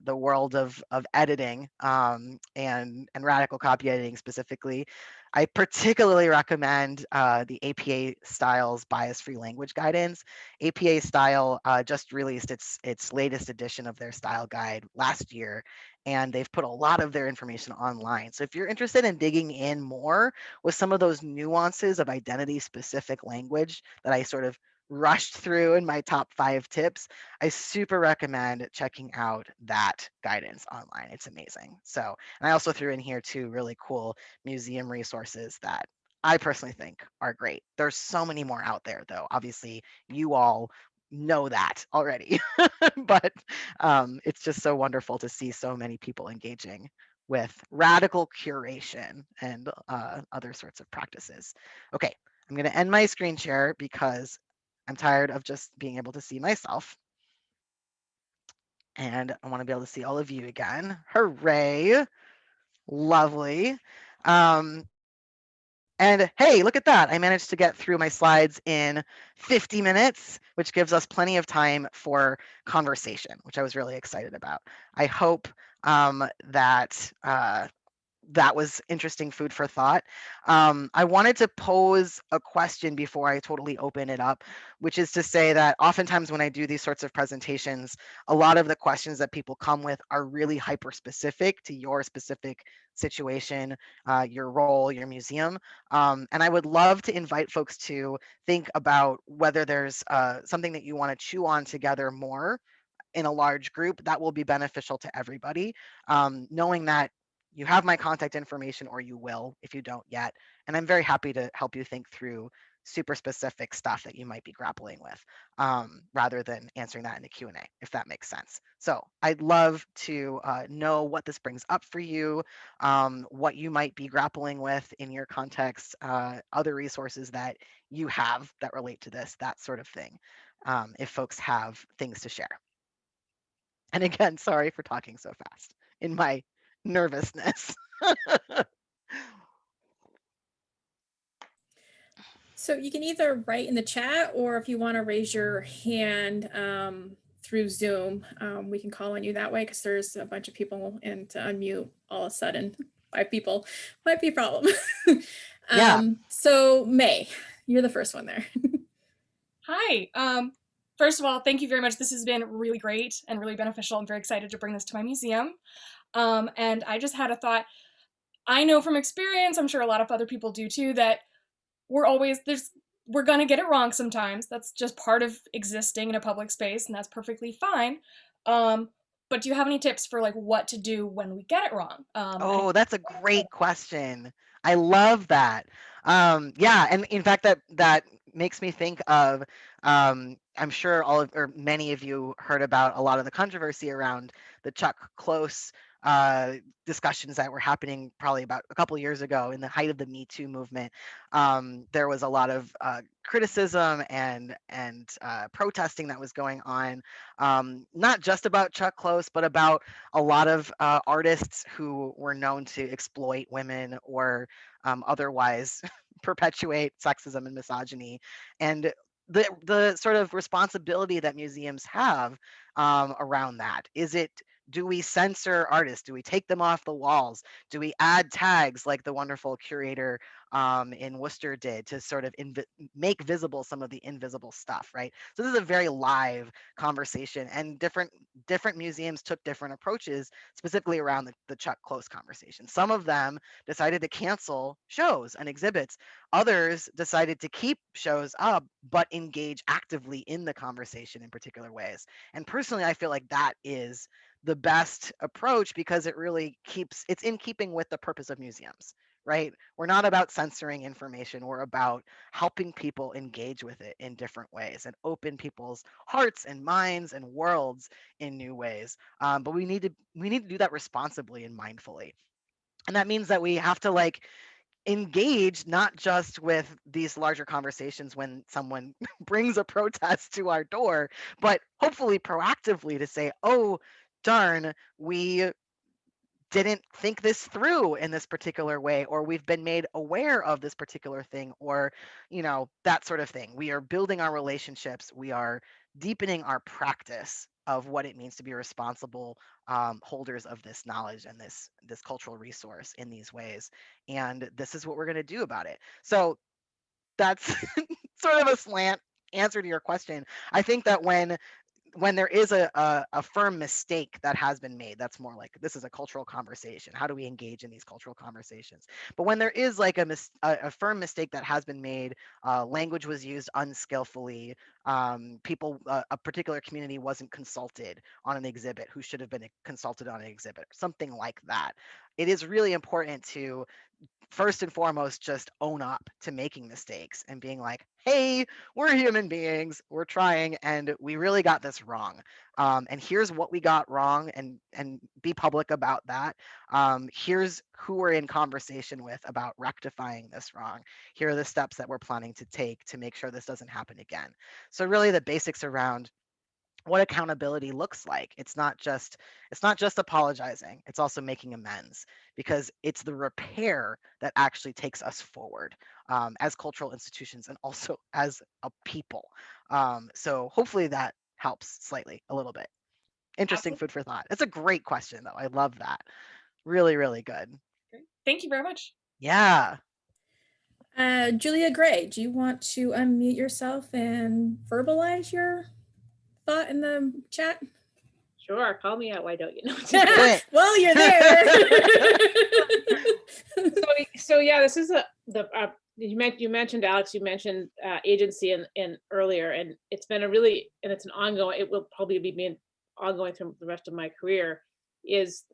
world of editing and radical copy editing specifically. I particularly recommend the APA Styles Bias-Free Language Guidance. APA Style just released its latest edition of their style guide last year, and they've put a lot of their information online. So if you're interested in digging in more with some of those nuances of identity-specific language that I sort of rushed through in my top 5 tips, I super recommend checking out that guidance online. It's amazing. So, and I also threw in here 2 really cool museum resources that I personally think are great. There's so many more out there, though. Obviously, you all know that already, but it's just so wonderful to see so many people engaging with radical curation and other sorts of practices. Okay, I'm going to end my screen share because I'm tired of just being able to see myself. And I want to be able to see all of you again. Hooray. Lovely. And hey, look at that. I managed to get through my slides in 50 minutes, which gives us plenty of time for conversation, which I was really excited about. I hope that that was interesting food for thought. I wanted to pose a question before I totally open it up, which is to say that oftentimes when I do these sorts of presentations, a lot of the questions that people come with are really hyper specific to your specific situation, your role, your museum. And I would love to invite folks to think about whether there's something that you want to chew on together more in a large group that will be beneficial to everybody, knowing that you have my contact information, or you will if you don't yet. And I'm very happy to help you think through super specific stuff that you might be grappling with, rather than answering that in the Q&A, if that makes sense. So I'd love to know what this brings up for you, what you might be grappling with in your context, other resources that you have that relate to this, that sort of thing, if folks have things to share. And again, sorry for talking so fast in my nervousness. So you can either write in the chat, or if you want to raise your hand through Zoom, we can call on you that way, because there's a bunch of people, and to unmute all of a sudden 5 people might be a problem. Yeah. So May, you're the first one there. Hi. First of all, thank you very much. This has been really great and really beneficial. I'm very excited to bring this to my museum. And I just had a thought. I know from experience, I'm sure a lot of other people do too, that there's we're gonna get it wrong sometimes. That's just part of existing in a public space, and that's perfectly fine. But do you have any tips for like what to do when we get it wrong? Oh, that's a great question. I love that. Yeah, and in fact, that makes me think of. I'm sure all of or many of you heard about a lot of the controversy around the Chuck Close discussions that were happening probably about a couple years ago in the height of the Me Too movement. There was a lot of criticism and protesting that was going on, not just about Chuck Close, but about a lot of artists who were known to exploit women or otherwise perpetuate sexism and misogyny. And the sort of responsibility that museums have around that is it do we censor artists? Do we take them off the walls? Do we add tags like the wonderful curator in Worcester did to sort of make visible some of the invisible stuff, right? So this is a very live conversation, and different museums took different approaches specifically around the Chuck Close conversation. Some of them decided to cancel shows and exhibits. Others decided to keep shows up but engage actively in the conversation in particular ways. And personally, I feel like that is the best approach because it really it's in keeping with the purpose of museums, right? We're not about censoring information. We're about helping people engage with it in different ways and open people's hearts and minds and worlds in new ways. But we need to do that responsibly and mindfully. And that means that we have to like engage not just with these larger conversations when someone brings a protest to our door, but hopefully proactively to say, oh, darn, we didn't think this through in this particular way, or we've been made aware of this particular thing, or that sort of thing. We are building our relationships, we are deepening our practice of what it means to be responsible holders of this knowledge and this cultural resource in these ways, and this is what we're going to do about it. So that's sort of a slant answer to your question. I think that when there is a firm mistake that has been made, that's more like this is a cultural conversation. How do we engage in these cultural conversations? But when there is like a firm mistake that has been made, language was used unskillfully, a particular community wasn't consulted on an exhibit who should have been consulted on an exhibit, something like that. It is really important to first and foremost just own up to making mistakes and being like, hey, we're human beings, we're trying, and we really got this wrong, and here's what we got wrong, and be public about that. Here's who we're in conversation with about rectifying this wrong. Here are the steps that we're planning to take to make sure this doesn't happen again. So really the basics around what accountability looks like. It's not just apologizing, it's also making amends, because it's the repair that actually takes us forward as cultural institutions and also as a people. So hopefully that helps slightly, a little bit. Interesting food for thought. It's a great question though. I love that. Really, really good. Great. Thank you very much. Yeah. Julia Gray, do you want to unmute yourself and verbalize your thought in the chat? Sure, call me out. Why don't you know? Well, you're there. So yeah, this is you mentioned, Alex, you mentioned agency in earlier, and it's been it's an ongoing. It will probably be ongoing through the rest of my career. Is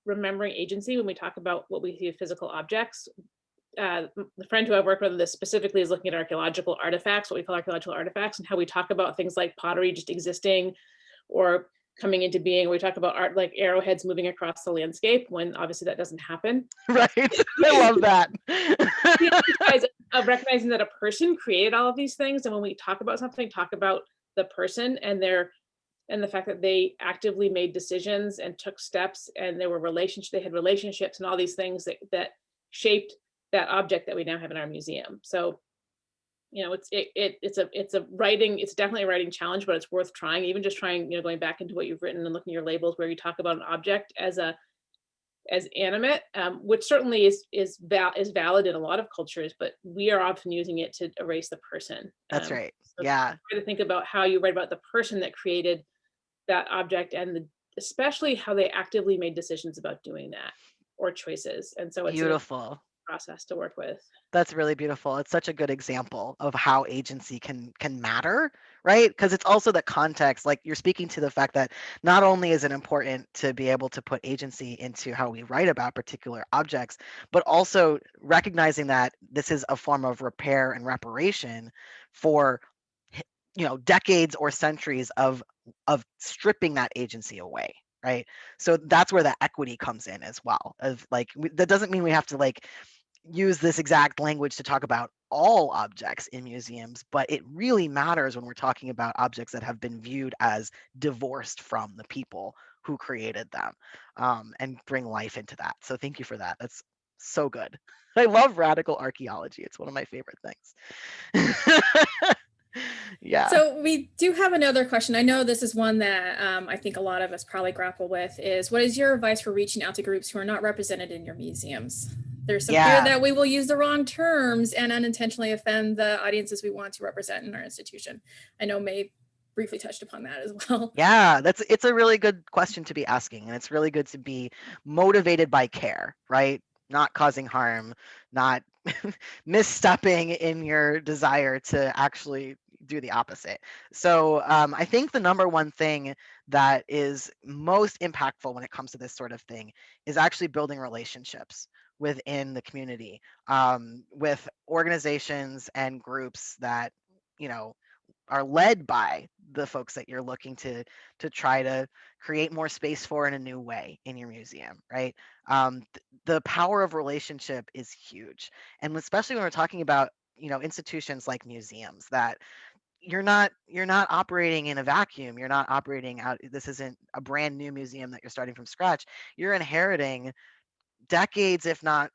remembering agency when we talk about what we see as physical objects. The friend who I've worked with this specifically is looking at archaeological artifacts, what we call archaeological artifacts, and how we talk about things like pottery just existing or coming into being. We talk about art like arrowheads moving across the landscape, when obviously that doesn't happen. Right. I love that. Of recognizing that a person created all of these things, and when we talk about something, talk about the person and the fact that they actively made decisions and took steps, and there were they had relationships and all these things that shaped that object that we now have in our museum. So it's definitely a writing challenge, but it's worth trying. Even just trying, going back into what you've written and looking at your labels where you talk about an object as animate, which certainly is valid in a lot of cultures, but we are often using it to erase the person. That's right. So Yeah. try to think about how you write about the person that created that object, and especially how they actively made decisions about doing that or choices. And so it's beautiful. process to work with. That's really beautiful. It's such a good example of how agency can matter, right? Because it's also the context, like you're speaking to the fact that not only is it important to be able to put agency into how we write about particular objects, but also recognizing that this is a form of repair and reparation for decades or centuries of stripping that agency away, right? So that's where the equity comes in as well. Of like that doesn't mean we have to like use this exact language to talk about all objects in museums, but it really matters when we're talking about objects that have been viewed as divorced from the people who created them, and bring life into that. So thank you for that. That's so good. I love radical archaeology. It's one of my favorite things. Yeah. So we do have another question. I know this is one that I think a lot of us probably grapple with is, what is your advice for reaching out to groups who are not represented in your museums? There's some fear that we will use the wrong terms and unintentionally offend the audiences we want to represent in our institution. I know May briefly touched upon that as well. Yeah, it's a really good question to be asking, and it's really good to be motivated by care, right? Not causing harm, not misstepping in your desire to actually do the opposite. So I think the number one thing that is most impactful when it comes to this sort of thing is actually building relationships within the community, with organizations and groups that are led by the folks that you're looking to try to create more space for in a new way in your museum, right? The power of relationship is huge, and especially when we're talking about institutions like museums, that you're not operating in a vacuum. You're not operating out. This isn't a brand new museum that you're starting from scratch. You're inheriting decades, if not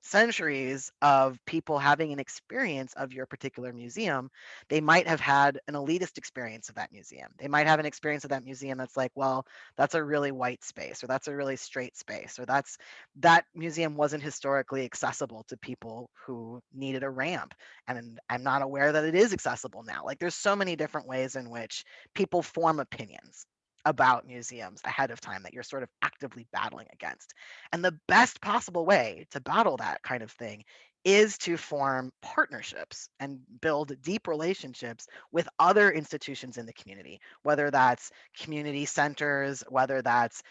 centuries, of people having an experience of your particular museum. They might have had an elitist experience of that museum. They might have an experience of that museum that's like, well, that's a really white space, or that's a really straight space, or that museum wasn't historically accessible to people who needed a ramp. And I'm not aware that it is accessible now. Like, there's so many different ways in which people form opinions about museums ahead of time that you're sort of actively battling against. And the best possible way to battle that kind of thing is to form partnerships and build deep relationships with other institutions in the community, whether that's community centers, whether that's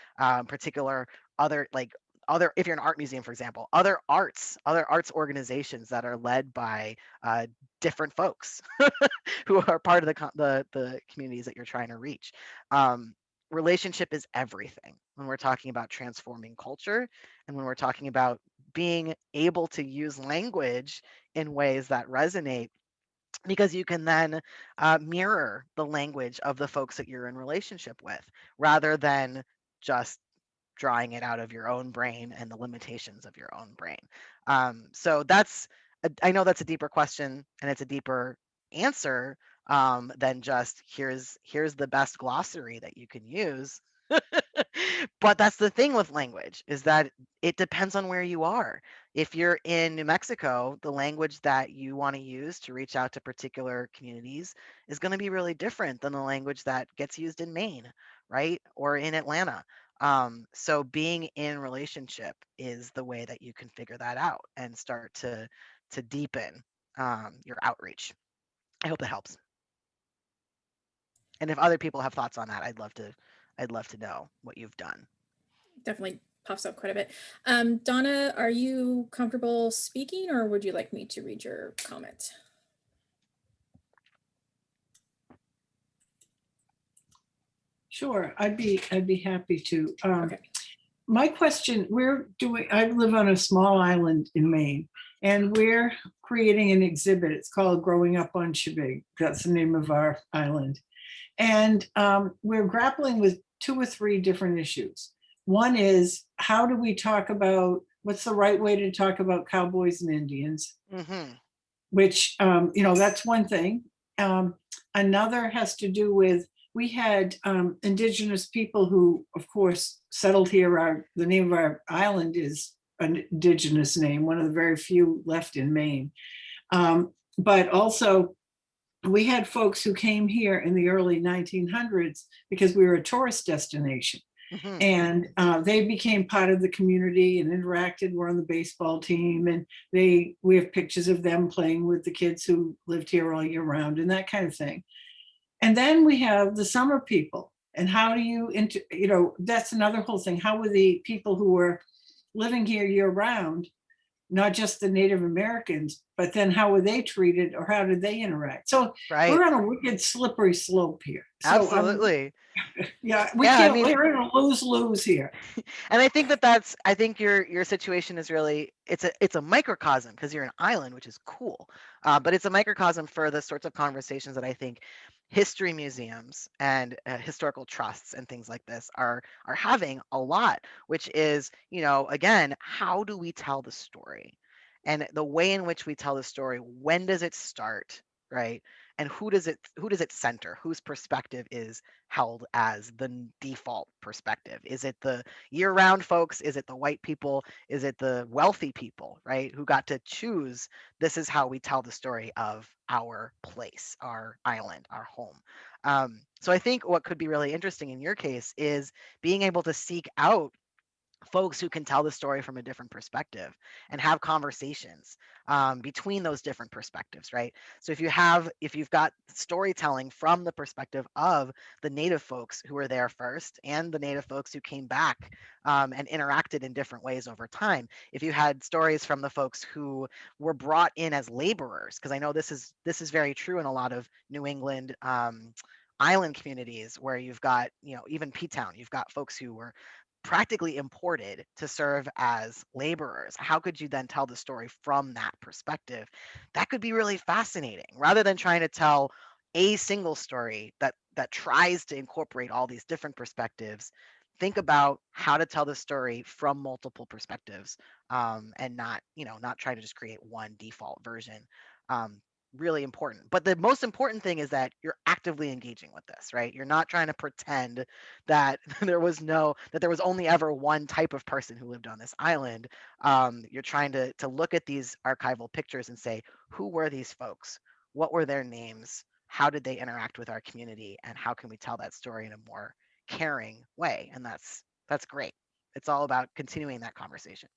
particular other, if you're an art museum, for example, other arts organizations that are led by different folks who are part of the communities that you're trying to reach. Relationship is everything when we're talking about transforming culture, and when we're talking about being able to use language in ways that resonate, because you can then mirror the language of the folks that you're in relationship with, rather than just drawing it out of your own brain and the limitations of your own brain. So I know that's a deeper question, and it's a deeper answer than just here's the best glossary that you can use. But that's the thing with language, is that it depends on where you are. If you're in New Mexico, the language that you want to use to reach out to particular communities is going to be really different than the language that gets used in Maine, right? Or in Atlanta. So being in relationship is the way that you can figure that out and start to deepen your outreach. I hope that helps. And if other people have thoughts on that, I'd love to know what you've done. Definitely pops up quite a bit. Donna, are you comfortable speaking, or would you like me to read your comment? Sure, I'd be happy to. Okay. My question, I live on a small island in Maine, and we're creating an exhibit. It's called Growing Up on Shebig. That's the name of our island. And we're grappling with 2 or 3 different issues. One is, how do we talk about, what's the right way to talk about cowboys and Indians? Mm-hmm. Which, that's one thing. Another has to do with, we had indigenous people who, of course, settled here. The name of our island is an indigenous name, one of the very few left in Maine. But also, we had folks who came here in the early 1900s because we were a tourist destination. Mhm. And they became part of the community and interacted. We're on the baseball team, and we have pictures of them playing with the kids who lived here all year round and that kind of thing. And then we have the summer people. And how do you, that's another whole thing. How were the people who were living here year round, not just the Native Americans, but then how were they treated or how did they interact? So Right. we're on a wicked slippery slope here. So Absolutely. yeah, I mean, we're in a lose-lose here. and I think I think your situation is really, it's a microcosm because you're an island, which is cool. But it's a microcosm for the sorts of conversations that I think history museums and historical trusts and things like this are having a lot, which is, again, how do we tell the story? And the way in which we tell the story, when does it start, right? And who does it center? Whose perspective is held as the default perspective? Is it the year-round folks? Is it the white people? Is it the wealthy people, right? Who got to choose, this is how we tell the story of our place, our island, our home. So I think what could be really interesting in your case is being able to seek out folks who can tell the story from a different perspective and have conversations between those different perspectives, right? So if you've got storytelling from the perspective of the native folks who were there first and the native folks who came back and interacted in different ways over time, if you had stories from the folks who were brought in as laborers, because I know this is very true in a lot of New England island communities where you've got, even P-Town, you've got folks who were practically imported to serve as laborers. How could you then tell the story from that perspective? That could be really fascinating rather than trying to tell a single story that tries to incorporate all these different perspectives. Think about how to tell the story from multiple perspectives, and not try to just create one default version. Really important. But the most important thing is that you're actively engaging with this, right? You're not trying to pretend that there was only ever one type of person who lived on this island. You're trying to look at these archival pictures and say, who were these folks? What were their names? How did they interact with our community? And how can we tell that story in a more caring way? And that's great. It's all about continuing that conversation.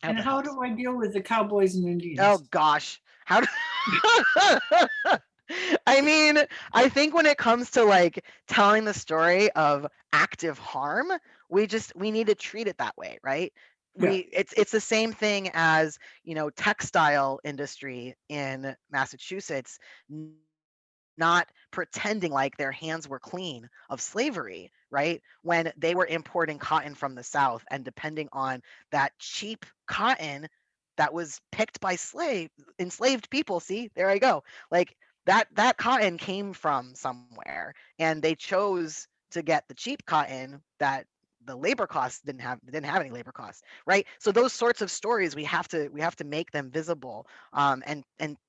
I hope And that how helps. do I deal with the cowboys and Oh Indians? gosh. How do I mean, I think when it comes to like telling the story of active harm, we need to treat it that way, right? Yeah. It's the same thing as, textile industry in Massachusetts not pretending like their hands were clean of slavery, right? When they were importing cotton from the South and depending on that cheap cotton that was picked by enslaved people. See, there I go. Like that cotton came from somewhere, and they chose to get the cheap cotton that the labor costs didn't have any labor costs, right? So those sorts of stories we have to make them visible, and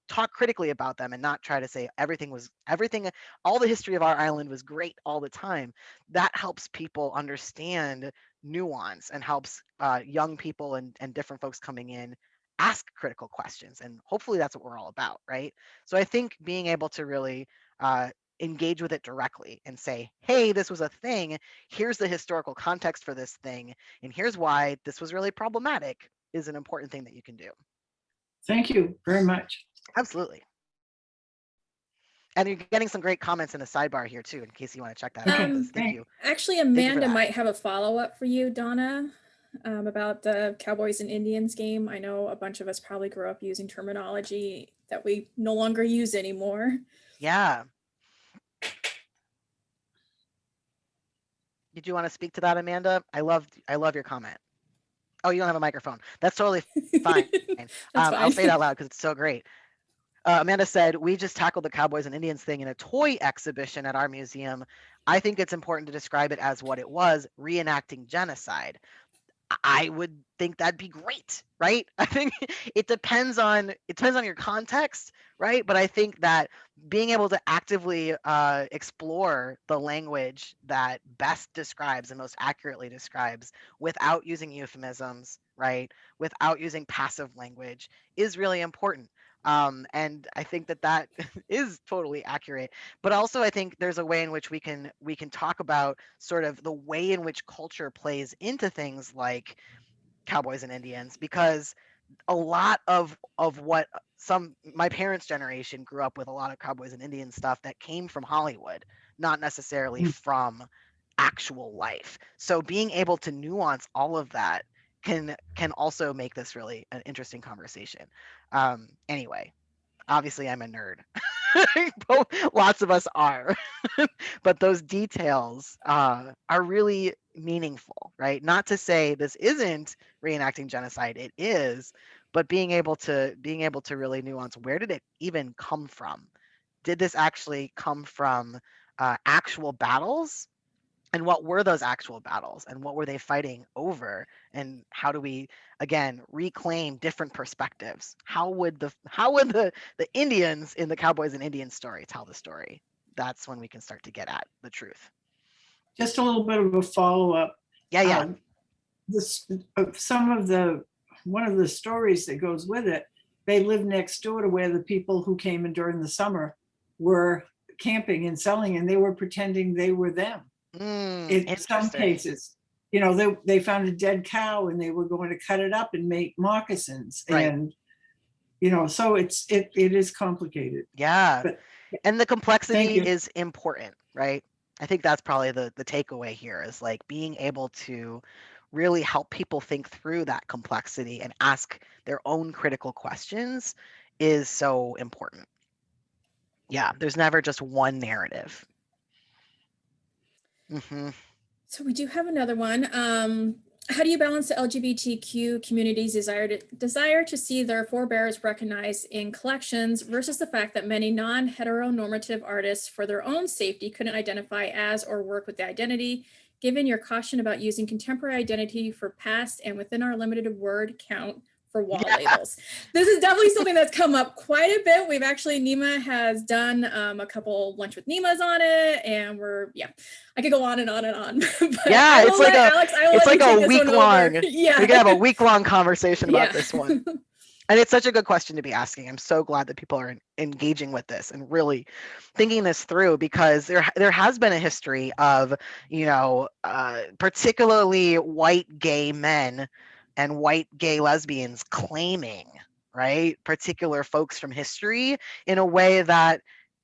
talk critically about them and not try to say everything all the history of our island was great all the time. That helps people understand nuance and helps young people and different folks coming in ask critical questions, and hopefully that's what we're all about, right? So I think being able to really uh, engage with it directly and say, hey, this was a thing, here's the historical context for this thing, and here's why this was really problematic, is an important thing that you can do. Thank you very much. Absolutely. And you're getting some great comments in the sidebar here too, in case you want to check that out. Okay, Thank you. Actually, you for Amanda that. might have a follow-up for you, Donna, about the Cowboys and Indians game. I know a bunch of us probably grew up using terminology that we no longer use anymore. Yeah. Did you want to speak to that, Amanda? I love your comment. Oh, you don't have a microphone. That's totally fine. That's I'll fine. say it out loud because it's so great. Amanda said, we just tackled the Cowboys and Indians thing in a toy exhibition at our museum. I think it's important to describe it as what it was, reenacting genocide. I would think that'd be great, right? I think it depends on your context, right? But I think that being able to actively explore the language that best describes and most accurately describes without using euphemisms, right? Without using passive language is really important. And I think that that is totally accurate. But also, I think there's a way in which we can talk about sort of the way in which culture plays into things like cowboys and Indians, because a lot of what my parents' generation grew up with, a lot of cowboys and Indian stuff that came from Hollywood, not necessarily from actual life. So being able to nuance all of that can also make this really an interesting conversation. Anyway, obviously I'm a nerd. Lots of us are. But those details are really meaningful, right? Not to say this isn't reenacting genocide, it is, but being able to really nuance, where did it even come from? Did this actually come from actual battles? And what were those actual battles, and what were they fighting over, and how do we again reclaim different perspectives? How would the Indians in the Cowboys and Indians story tell the story? That's when we can start to get at the truth. Just a little bit of a follow-up. Yeah. One of the stories that goes with it, they lived next door to where the people who came in during the summer were camping and selling, and they were pretending they were them. In some cases, they found a dead cow and they were going to cut it up and make moccasins. Right. And so it is complicated. Yeah. And the complexity is important, right? I think that's probably the takeaway here, is like being able to really help people think through that complexity and ask their own critical questions is so important. Yeah, there's never just one narrative. So we do have another one. How do you balance the LGBTQ community's desire to see their forebears recognized in collections versus the fact that many non-heteronormative artists, for their own safety, couldn't identify as or work with the identity, given your caution about using contemporary identity for past and within our limited word count for wall labels? This is definitely something that's come up quite a bit. We've actually, Nima has done a couple lunch with Nimas on it, and I could go on and on and on. Yeah, it's like a week long. Yeah, we could have a week-long conversation about this one. And it's such a good question to be asking. I'm so glad that people are engaging with this and really thinking this through, because there has been a history of, particularly white gay men and white gay lesbians claiming, right, particular folks from history in a way that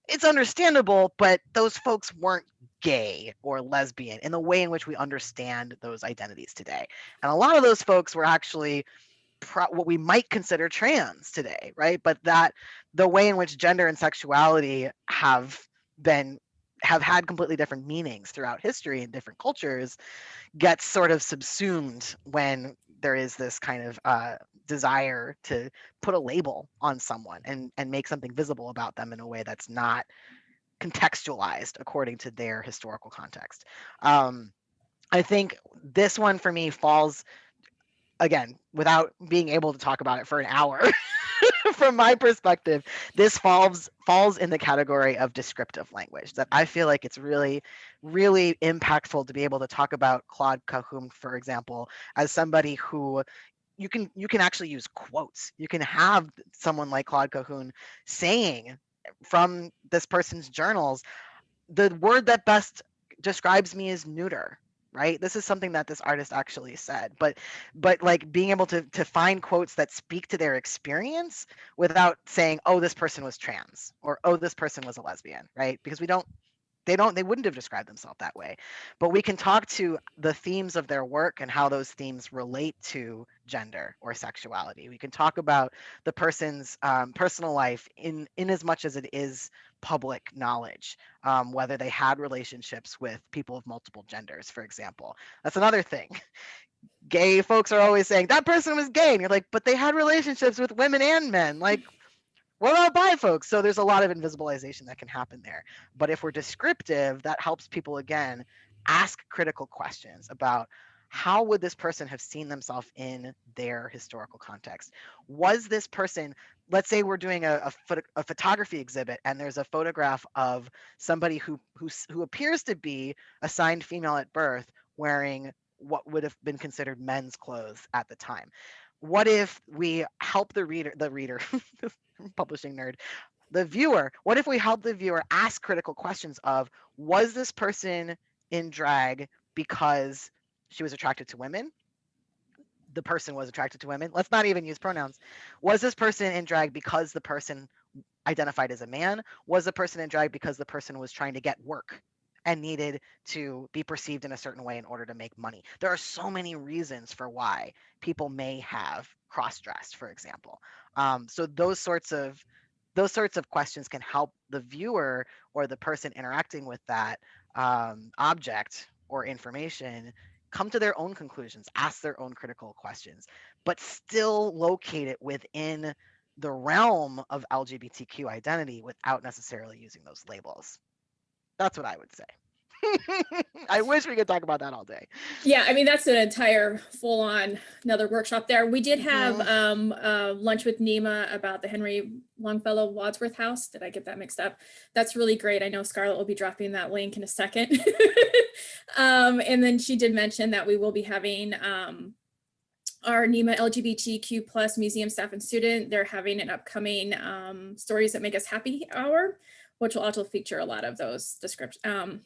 it's understandable, but those folks weren't gay or lesbian in the way in which we understand those identities today. And a lot of those folks were actually what we might consider trans today, right? But that the way in which gender and sexuality have had completely different meanings throughout history in different cultures gets sort of subsumed when there is this kind of desire to put a label on someone and make something visible about them in a way that's not contextualized according to their historical context. I think this one for me falls, again, without being able to talk about it for an hour, from my perspective, this falls in the category of descriptive language, that I feel like it's really, really impactful to be able to talk about Claude Cahun, for example, as somebody who you can actually use quotes. You can have someone like Claude Cahun saying from this person's journals, the word that best describes me is neuter. Right? This is something that this artist actually said, but like being able to find quotes that speak to their experience without saying, oh, this person was trans, or oh, this person was a lesbian, right? Because they wouldn't have described themselves that way. But we can talk to the themes of their work and how those themes relate to gender or sexuality. We can talk about the person's personal life in as much as it is public knowledge, whether they had relationships with people of multiple genders, for example. That's another thing. Gay folks are always saying that person was gay, and you're like, but they had relationships with women and men. Like, we're all bi folks. So there's a lot of invisibilization that can happen there. But if we're descriptive, that helps people, again, ask critical questions about how would this person have seen themselves in their historical context? Was this person, let's say we're doing a photography exhibit, and there's a photograph of somebody who appears to be assigned female at birth wearing what would have been considered men's clothes at the time. what if we help the reader, publishing nerd, the viewer, what if we help the viewer ask critical questions of, was this person in drag because she was attracted to women? The person was attracted to women. Let's not even use pronouns. Was this person in drag because the person identified as a man? Was the person in drag because the person was trying to get work and needed to be perceived in a certain way in order to make money? There are so many reasons for why people may have cross-dressed, for example. So those sorts of questions can help the viewer or the person interacting with that object or information come to their own conclusions, ask their own critical questions, but still locate it within the realm of LGBTQ identity without necessarily using those labels. That's what I would say. I wish we could talk about that all day. Yeah, I mean, that's an entire full-on another workshop there. We did have lunch with Nima about the Henry Longfellow Wadsworth House. Did I get that mixed up? That's really great. I know Scarlett will be dropping that link in a second. And then she did mention that we will be having our NEMA LGBTQ plus museum staff and student. They're having an upcoming Stories That Make Us Happy hour, which will also feature a lot of those descriptions.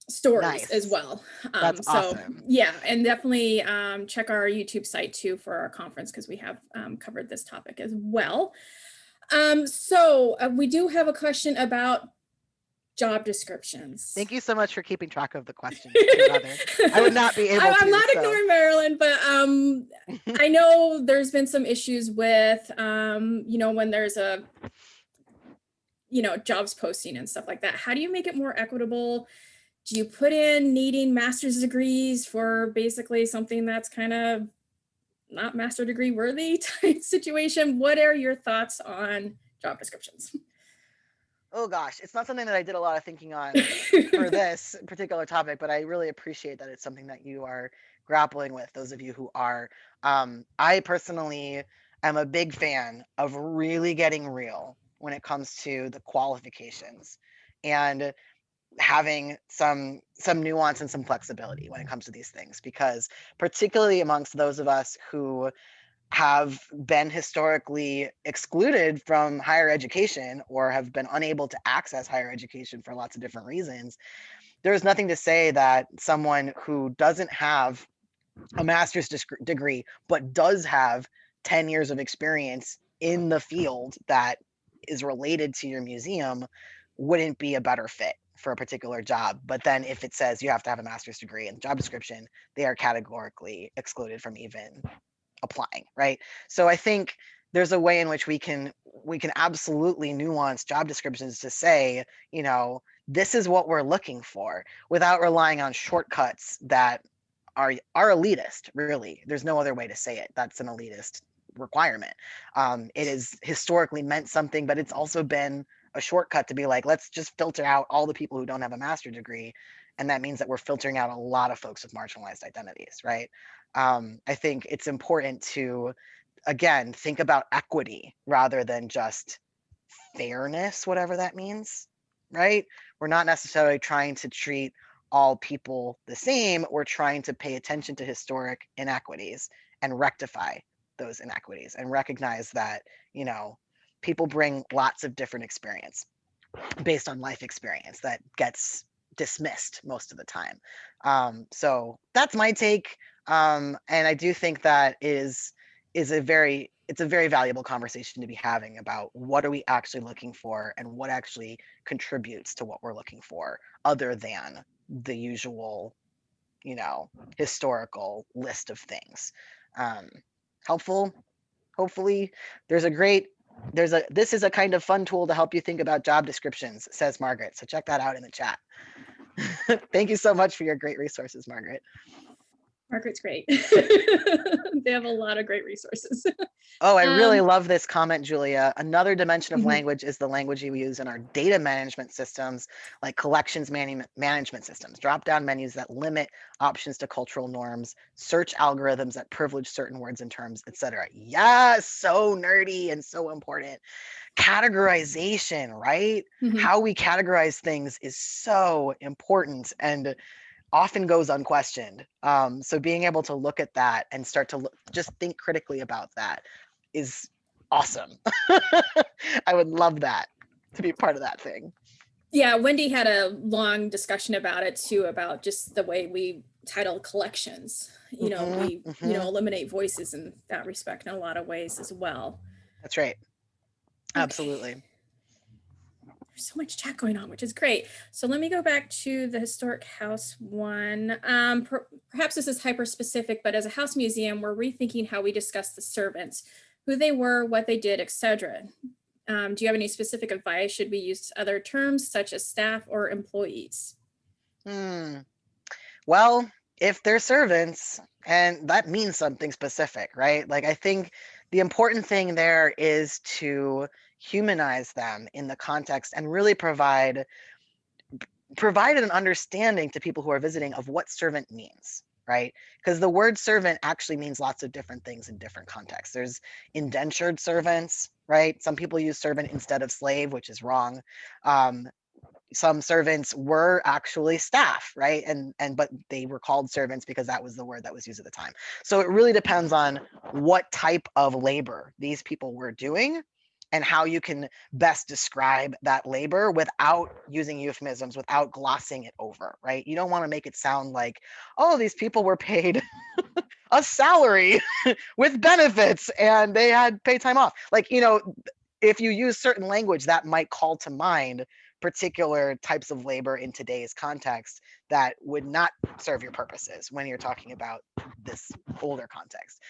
Stories as well. That's awesome. Yeah, and definitely check our YouTube site too for our conference, because we have covered this topic as well. So we do have a question about job descriptions. Thank you so much for keeping track of the questions. I would not be able to. I'm not ignoring Marilyn, but I know there's been some issues with, when there's a, jobs posting and stuff like that. How do you make it more equitable? Do you put in needing master's degrees for basically something that's kind of not master degree worthy type situation? What are your thoughts on job descriptions? Oh gosh, it's not something that I did a lot of thinking on for this particular topic, but I really appreciate that it's something that you are grappling with, those of you who are. I personally am a big fan of really getting real when it comes to the qualifications and having some nuance and some flexibility when it comes to these things, because particularly amongst those of us who have been historically excluded from higher education or have been unable to access higher education for lots of different reasons, there's nothing to say that someone who doesn't have a master's degree but does have 10 years of experience in the field that is related to your museum wouldn't be a better fit for a particular job. But then if it says you have to have a master's degree in the job description, they are categorically excluded from even applying, right? So I think there's a way in which we can absolutely nuance job descriptions to say, this is what we're looking for, without relying on shortcuts that are elitist, really. There's no other way to say it. That's an elitist requirement. It has historically meant something, but it's also been a shortcut to be like, let's just filter out all the people who don't have a master's degree. And that means that we're filtering out a lot of folks with marginalized identities, right? I think it's important to, again, think about equity rather than just fairness, whatever that means, right? We're not necessarily trying to treat all people the same. We're trying to pay attention to historic inequities and rectify those inequities and recognize that, people bring lots of different experience based on life experience that gets dismissed most of the time. So that's my take. And I do think that it's a very valuable conversation to be having about what are we actually looking for and what actually contributes to what we're looking for, other than the usual, historical list of things. Helpful. Hopefully this is a kind of fun tool to help you think about job descriptions, says Margaret. So check that out in the chat. Thank you so much for your great resources, Margaret. Margaret's great. They have a lot of great resources. Oh, I really love this comment, Julia. Another dimension of language is the language you use in our data management systems, like collections management systems, drop-down menus that limit options to cultural norms, search algorithms that privilege certain words and terms, etc. Yes, so nerdy and so important. Categorization, right? How we categorize things is so important. And often goes unquestioned. So being able to look at that and start to just think critically about that is awesome. I would love that, to be part of that thing. Yeah, Wendy had a long discussion about it too, about just the way we title collections. You know, we eliminate voices in that respect in a lot of ways as well. That's right. Okay. Absolutely. There's so much chat going on, which is great. So let me go back to the historic house one. Perhaps this is hyper specific, but as a house museum, we're rethinking how we discuss the servants, who they were, what they did, etc. Do you have any specific advice? Should we use other terms such as staff or employees? Well, if they're servants, and that means something specific, right? Like, I think the important thing there is to humanize them in the context and really provide an understanding to people who are visiting of what servant means, right? Because the word servant actually means lots of different things in different contexts. There's indentured servants, right? Some people use servant instead of slave, which is wrong. Some servants were actually staff, right? But they were called servants because that was the word that was used at the time. So it really depends on what type of labor these people were doing and how you can best describe that labor without using euphemisms, without glossing it over, right? You don't want to make it sound like, oh, these people were paid a salary with benefits and they had paid time off. Like, you know, if you use certain language, that might call to mind particular types of labor in today's context that would not serve your purposes when you're talking about this older context.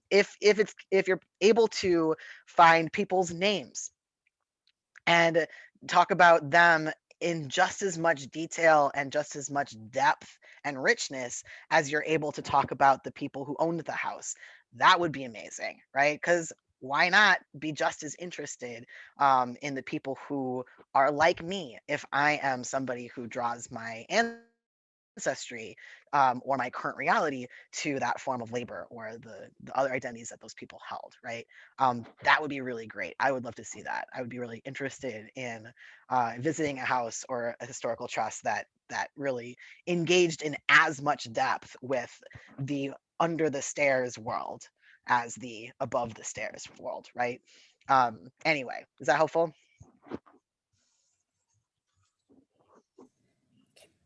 If you're able to find people's names and talk about them in just as much detail and just as much depth and richness as you're able to talk about the people who owned the house, that would be amazing, right? Because why not be just as interested in the people who are like me if I am somebody who draws my ancestry or my current reality to that form of labor or the other identities that those people held, right? That would be really great. I would love to see that. I would be really interested in visiting a house or a historical trust that really engaged in as much depth with the under the stairs world as the above the stairs world, right? Anyway, is that helpful?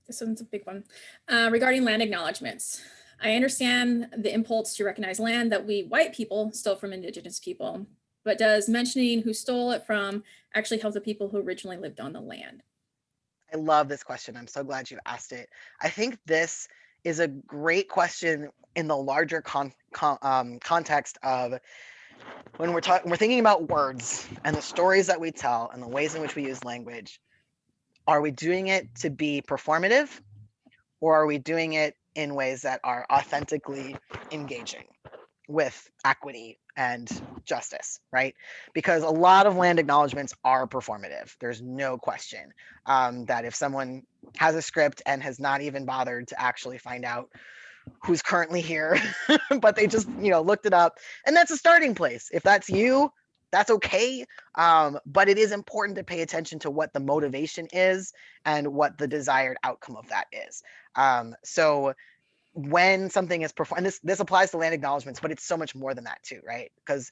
This one's a big one. Regarding land acknowledgements, I understand the impulse to recognize land that we white people stole from Indigenous people, but does mentioning who stole it from actually help the people who originally lived on the land? I love this question. I'm so glad you asked it. I think this is a great question in the larger context of when we're thinking about words and the stories that we tell and the ways in which we use language. Are we doing it to be performative, or are we doing it in ways that are authentically engaging with equity and justice, right? Because a lot of land acknowledgements are performative. There's no question that if someone has a script and has not even bothered to actually find out who's currently here, but they just, looked it up, and that's a starting place. If that's you, that's okay. But it is important to pay attention to what the motivation is and what the desired outcome of that is. So when something is performed, and this applies to land acknowledgements, but it's so much more than that too, right? Because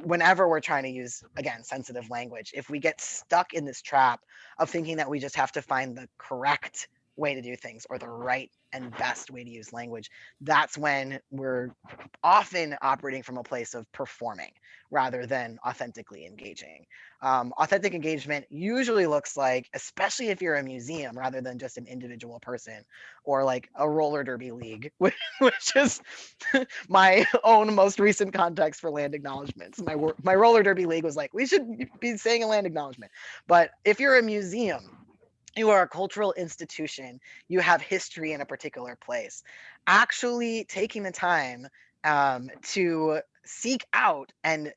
whenever we're trying to use, again, sensitive language, if we get stuck in this trap of thinking that we just have to find the correct way to do things or the right and best way to use language, that's when we're often operating from a place of performing rather than authentically engaging. Authentic engagement usually looks like, especially if you're a museum rather than just an individual person or like a roller derby league, which is my own most recent context for land acknowledgements. My roller derby league was like, we should be saying a land acknowledgement. But if you're a museum, you are a cultural institution, you have history in a particular place, actually taking the time to seek out and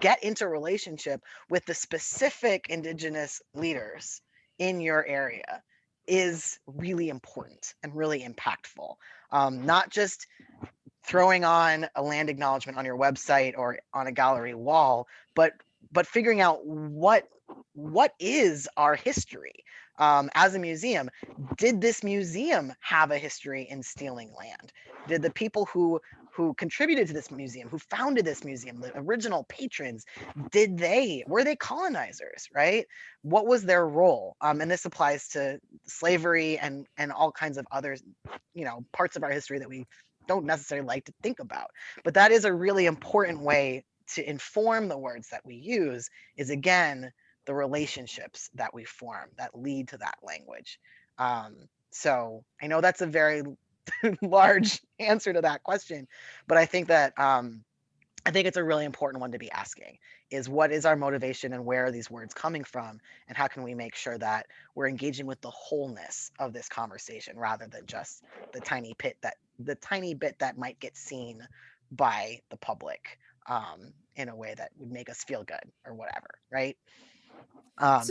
get into relationship with the specific Indigenous leaders in your area is really important and really impactful. Not just throwing on a land acknowledgement on your website or on a gallery wall, but figuring out what is our history, as a museum, did this museum have a history in stealing land? Did the people who contributed to this museum, who founded this museum, the original patrons, were they colonizers, right? What was their role? And this applies to slavery and all kinds of other, parts of our history that we don't necessarily like to think about. But that is a really important way to inform the words that we use, is again, the relationships that we form that lead to that language. So I know that's a very large answer to that question, but I think that I think it's a really important one to be asking, is what is our motivation and where are these words coming from, and how can we make sure that we're engaging with the wholeness of this conversation rather than just the tiny bit that might get seen by the public in a way that would make us feel good or whatever, right?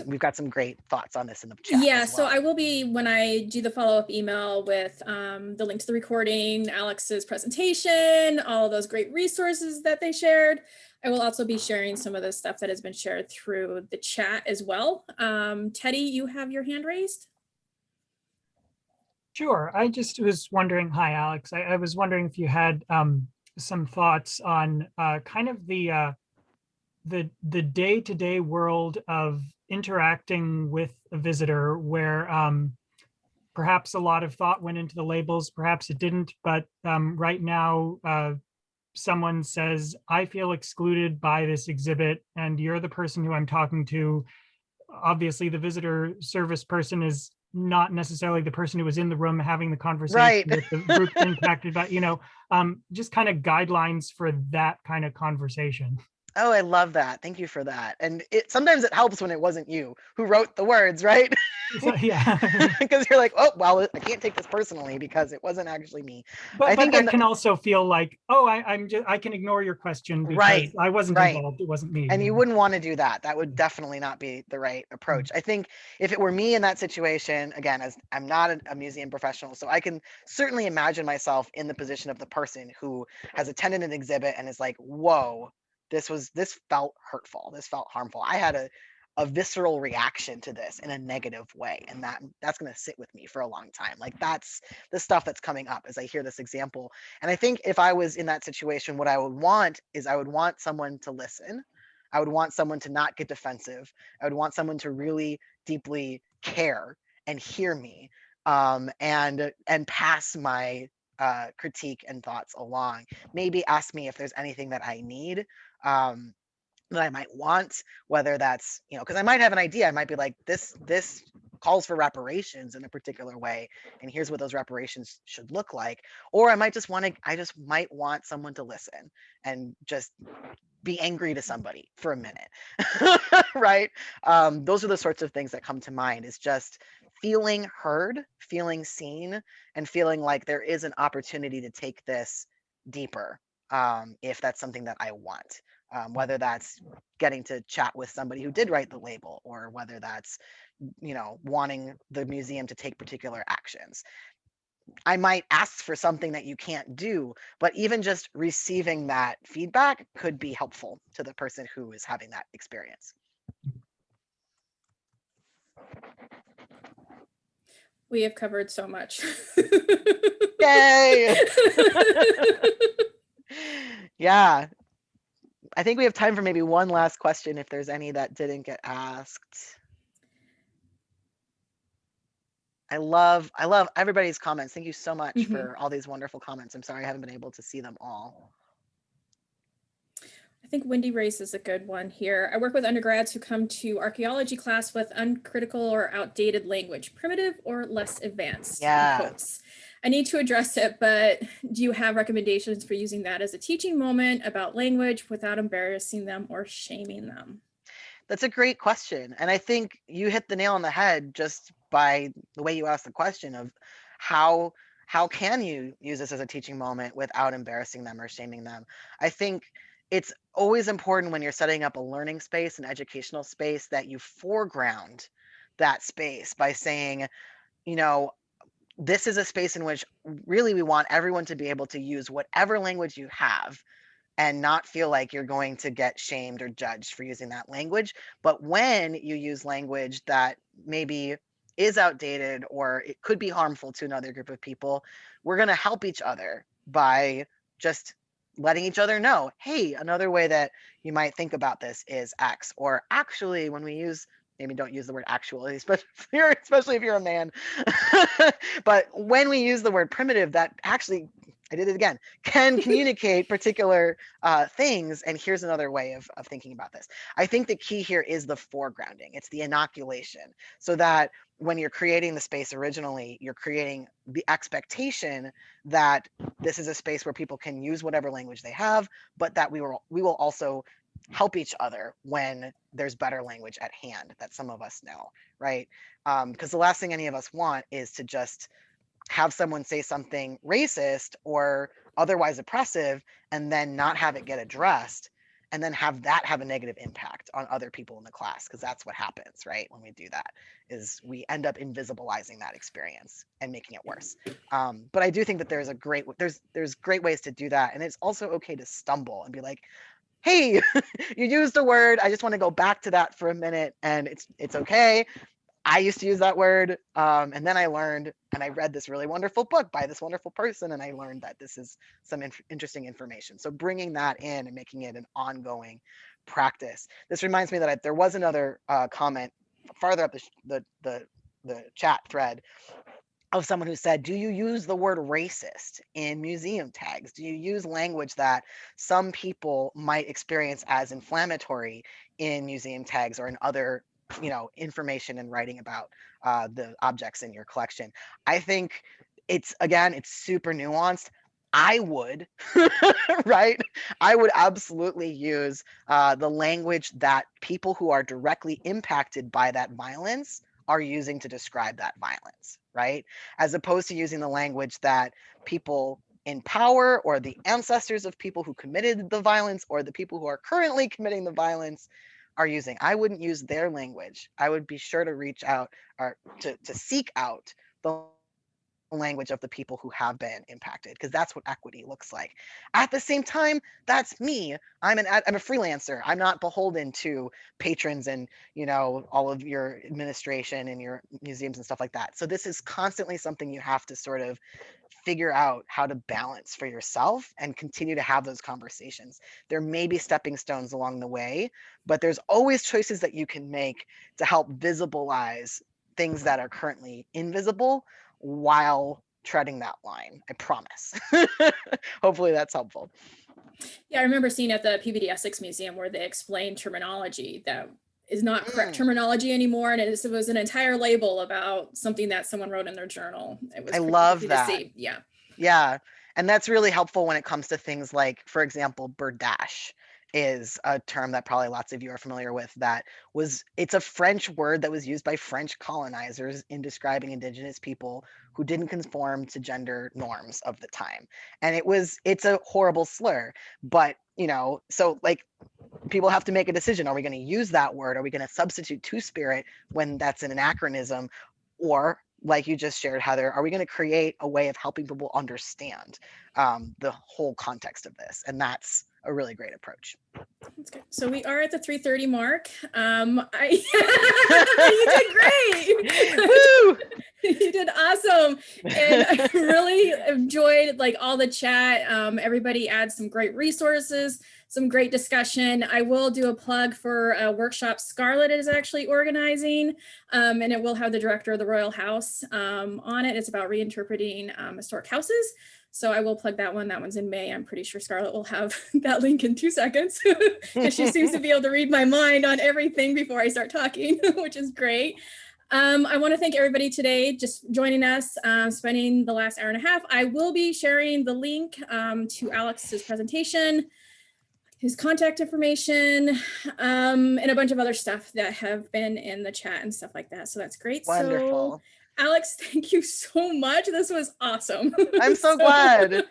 We've got some great thoughts on this in the chat. Yeah, as well. so I will be, when I do the follow-up email with the link to the recording, Alex's presentation, all of those great resources that they shared, I will also be sharing some of the stuff that has been shared through the chat as well. Teddy, you have your hand raised? Sure. I just was wondering, hi, Alex. I was wondering if you had some thoughts on kind of the day-to-day world of interacting with a visitor, where perhaps a lot of thought went into the labels, perhaps it didn't, but right now someone says, I feel excluded by this exhibit, and you're the person who I'm talking to. Obviously, the visitor service person is not necessarily the person who was in the room having the conversation Right. with the group impacted by, just kind of guidelines for that kind of conversation. Oh, I love that. Thank you for that. And sometimes it helps when it wasn't you who wrote the words, right? So, yeah. Because you're like, oh, well, I can't take this personally because it wasn't actually me. But think that can also feel like, oh, I can ignore your question because I wasn't involved. It wasn't me. And you wouldn't want to do that. That would definitely not be the right approach. I think if it were me in that situation, again, as I'm not a museum professional, so I can certainly imagine myself in the position of the person who has attended an exhibit and is like, whoa, this felt hurtful. This felt harmful. I had a visceral reaction to this in a negative way. And that's going to sit with me for a long time. Like, that's the stuff that's coming up as I hear this example. And I think if I was in that situation, what I would want is I would want someone to listen. I would want someone to not get defensive. I would want someone to really deeply care and hear me, and pass my critique and thoughts along. Maybe ask me if there's anything that I need, that I might want, whether that's, because I might have an idea. I might be like, this calls for reparations in a particular way, and here's what those reparations should look like. Or I just might want someone to listen and just be angry to somebody for a minute, right? Those are the sorts of things that come to mind, is just feeling heard, feeling seen, and feeling like there is an opportunity to take this deeper, if that's something that I want. Whether that's getting to chat with somebody who did write the label, or whether that's, wanting the museum to take particular actions. I might ask for something that you can't do, but even just receiving that feedback could be helpful to the person who is having that experience. We have covered so much. Yay! Yeah. I think we have time for maybe one last question if there's any that didn't get asked. I love everybody's comments. Thank you so much for all these wonderful comments. I'm sorry I haven't been able to see them all. I think Wendy raises a good one here. I work with undergrads who come to archaeology class with uncritical or outdated language, primitive or less advanced. Yeah. Quotes. I need to address it, but do you have recommendations for using that as a teaching moment about language without embarrassing them or shaming them? That's a great question. And I think you hit the nail on the head just by the way you asked the question of how can you use this as a teaching moment without embarrassing them or shaming them? I think it's always important when you're setting up a learning space, an educational space, that you foreground that space by saying, this is a space in which really we want everyone to be able to use whatever language you have and not feel like you're going to get shamed or judged for using that language. But when you use language that maybe is outdated or it could be harmful to another group of people, we're going to help each other by just letting each other know, hey, another way that you might think about this is X. Or actually, when we use, maybe don't use the word actually, especially if you're a man. But when we use the word primitive, that actually, I did it again, can communicate particular things. And here's another way of thinking about this. I think the key here is the foregrounding. It's the inoculation, so that when you're creating the space originally, you're creating the expectation that this is a space where people can use whatever language they have, but that we will also help each other when there's better language at hand that some of us know, right? Because the last thing any of us want is to just have someone say something racist or otherwise oppressive and then not have it get addressed, and then have that have a negative impact on other people in the class, because that's what happens, right? When we do that, is we end up invisibilizing that experience and making it worse. But I do think that there's great ways to do that, and it's also okay to stumble and be like, hey, you used a word, I just want to go back to that for a minute, and it's okay. I used to use that word, and then I learned, and I read this really wonderful book by this wonderful person, and I learned that this is some interesting information. So bringing that in and making it an ongoing practice. This reminds me that there was another comment farther up the chat thread of someone who said, do you use the word racist in museum tags? Do you use language that some people might experience as inflammatory in museum tags or in other information and writing about the objects in your collection? I think it's super nuanced. I would, right? I would absolutely use the language that people who are directly impacted by that violence are using to describe that violence, right? As opposed to using the language that people in power or the ancestors of people who committed the violence or the people who are currently committing the violence are using. I wouldn't use their language. I would be sure to reach out or to seek out the language of the people who have been impacted, because that's what equity looks like. At the same time, that's me. I'm a freelancer. I'm not beholden to patrons and all of your administration and your museums and stuff like that. So this is constantly something you have to sort of figure out how to balance for yourself and continue to have those conversations. There may be stepping stones along the way, but there's always choices that you can make to help visibilize things that are currently invisible while treading that line. I promise. Hopefully that's helpful. Yeah, I remember seeing at the PVD Essex Museum where they explained terminology that is not correct terminology anymore, and it was an entire label about something that someone wrote in their journal. It was I love that. to see. Yeah, and that's really helpful when it comes to things like, for example, birdache is a term that probably lots of you are familiar with. It's a French word that was used by French colonizers in describing indigenous people who didn't conform to gender norms of the time. And it's a horrible slur, but so like people have to make a decision. Are we going to use that word? Are we going to substitute two-spirit when that's an anachronism? Or like you just shared, Heather, are we going to create a way of helping people understand the whole context of this? And that's a really great approach. That's good. So we are at the 3:30 mark. You did great. Woo! You did awesome. And I really enjoyed all the chat. Everybody adds some great resources, some great discussion. I will do a plug for a workshop Scarlett is actually organizing, and it will have the director of the Royal House on it. It's about reinterpreting historic houses. So I will plug that one. That one's in May. I'm pretty sure Scarlett will have that link in 2 seconds. And she seems to be able to read my mind on everything before I start talking, which is great. I want to thank everybody today just joining us, spending the last hour and a half. I will be sharing the link to Alex's presentation, his contact information, and a bunch of other stuff that have been in the chat and stuff like that. So that's great. Wonderful. So, Alex, thank you so much. This was awesome. I'm so glad.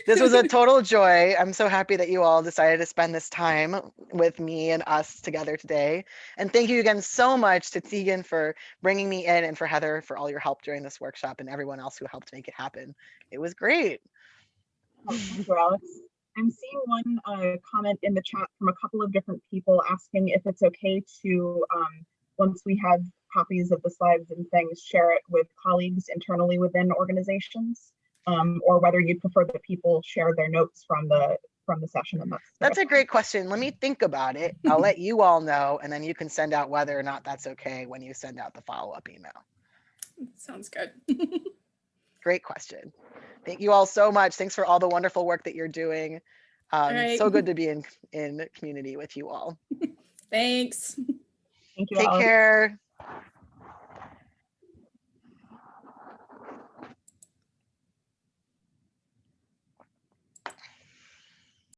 This was a total joy. I'm so happy that you all decided to spend this time with me and us together today. And thank you again so much to Tegan for bringing me in, and for Heather for all your help during this workshop, and everyone else who helped make it happen. It was great. Oh, thank you, Alex. I'm seeing one comment in the chat from a couple of different people asking if it's okay to, once we have copies of the slides and things, share it with colleagues internally within organizations, or whether you'd prefer that people share their notes from the session. And That's a great question. Let me think about it. I'll let you all know, and then you can send out whether or not that's okay when you send out the follow-up email. Sounds good. Great question. Thank you all so much. Thanks for all the wonderful work that you're doing. right. So good to be in community with you all. Thanks. Thank you. Take Alex. care.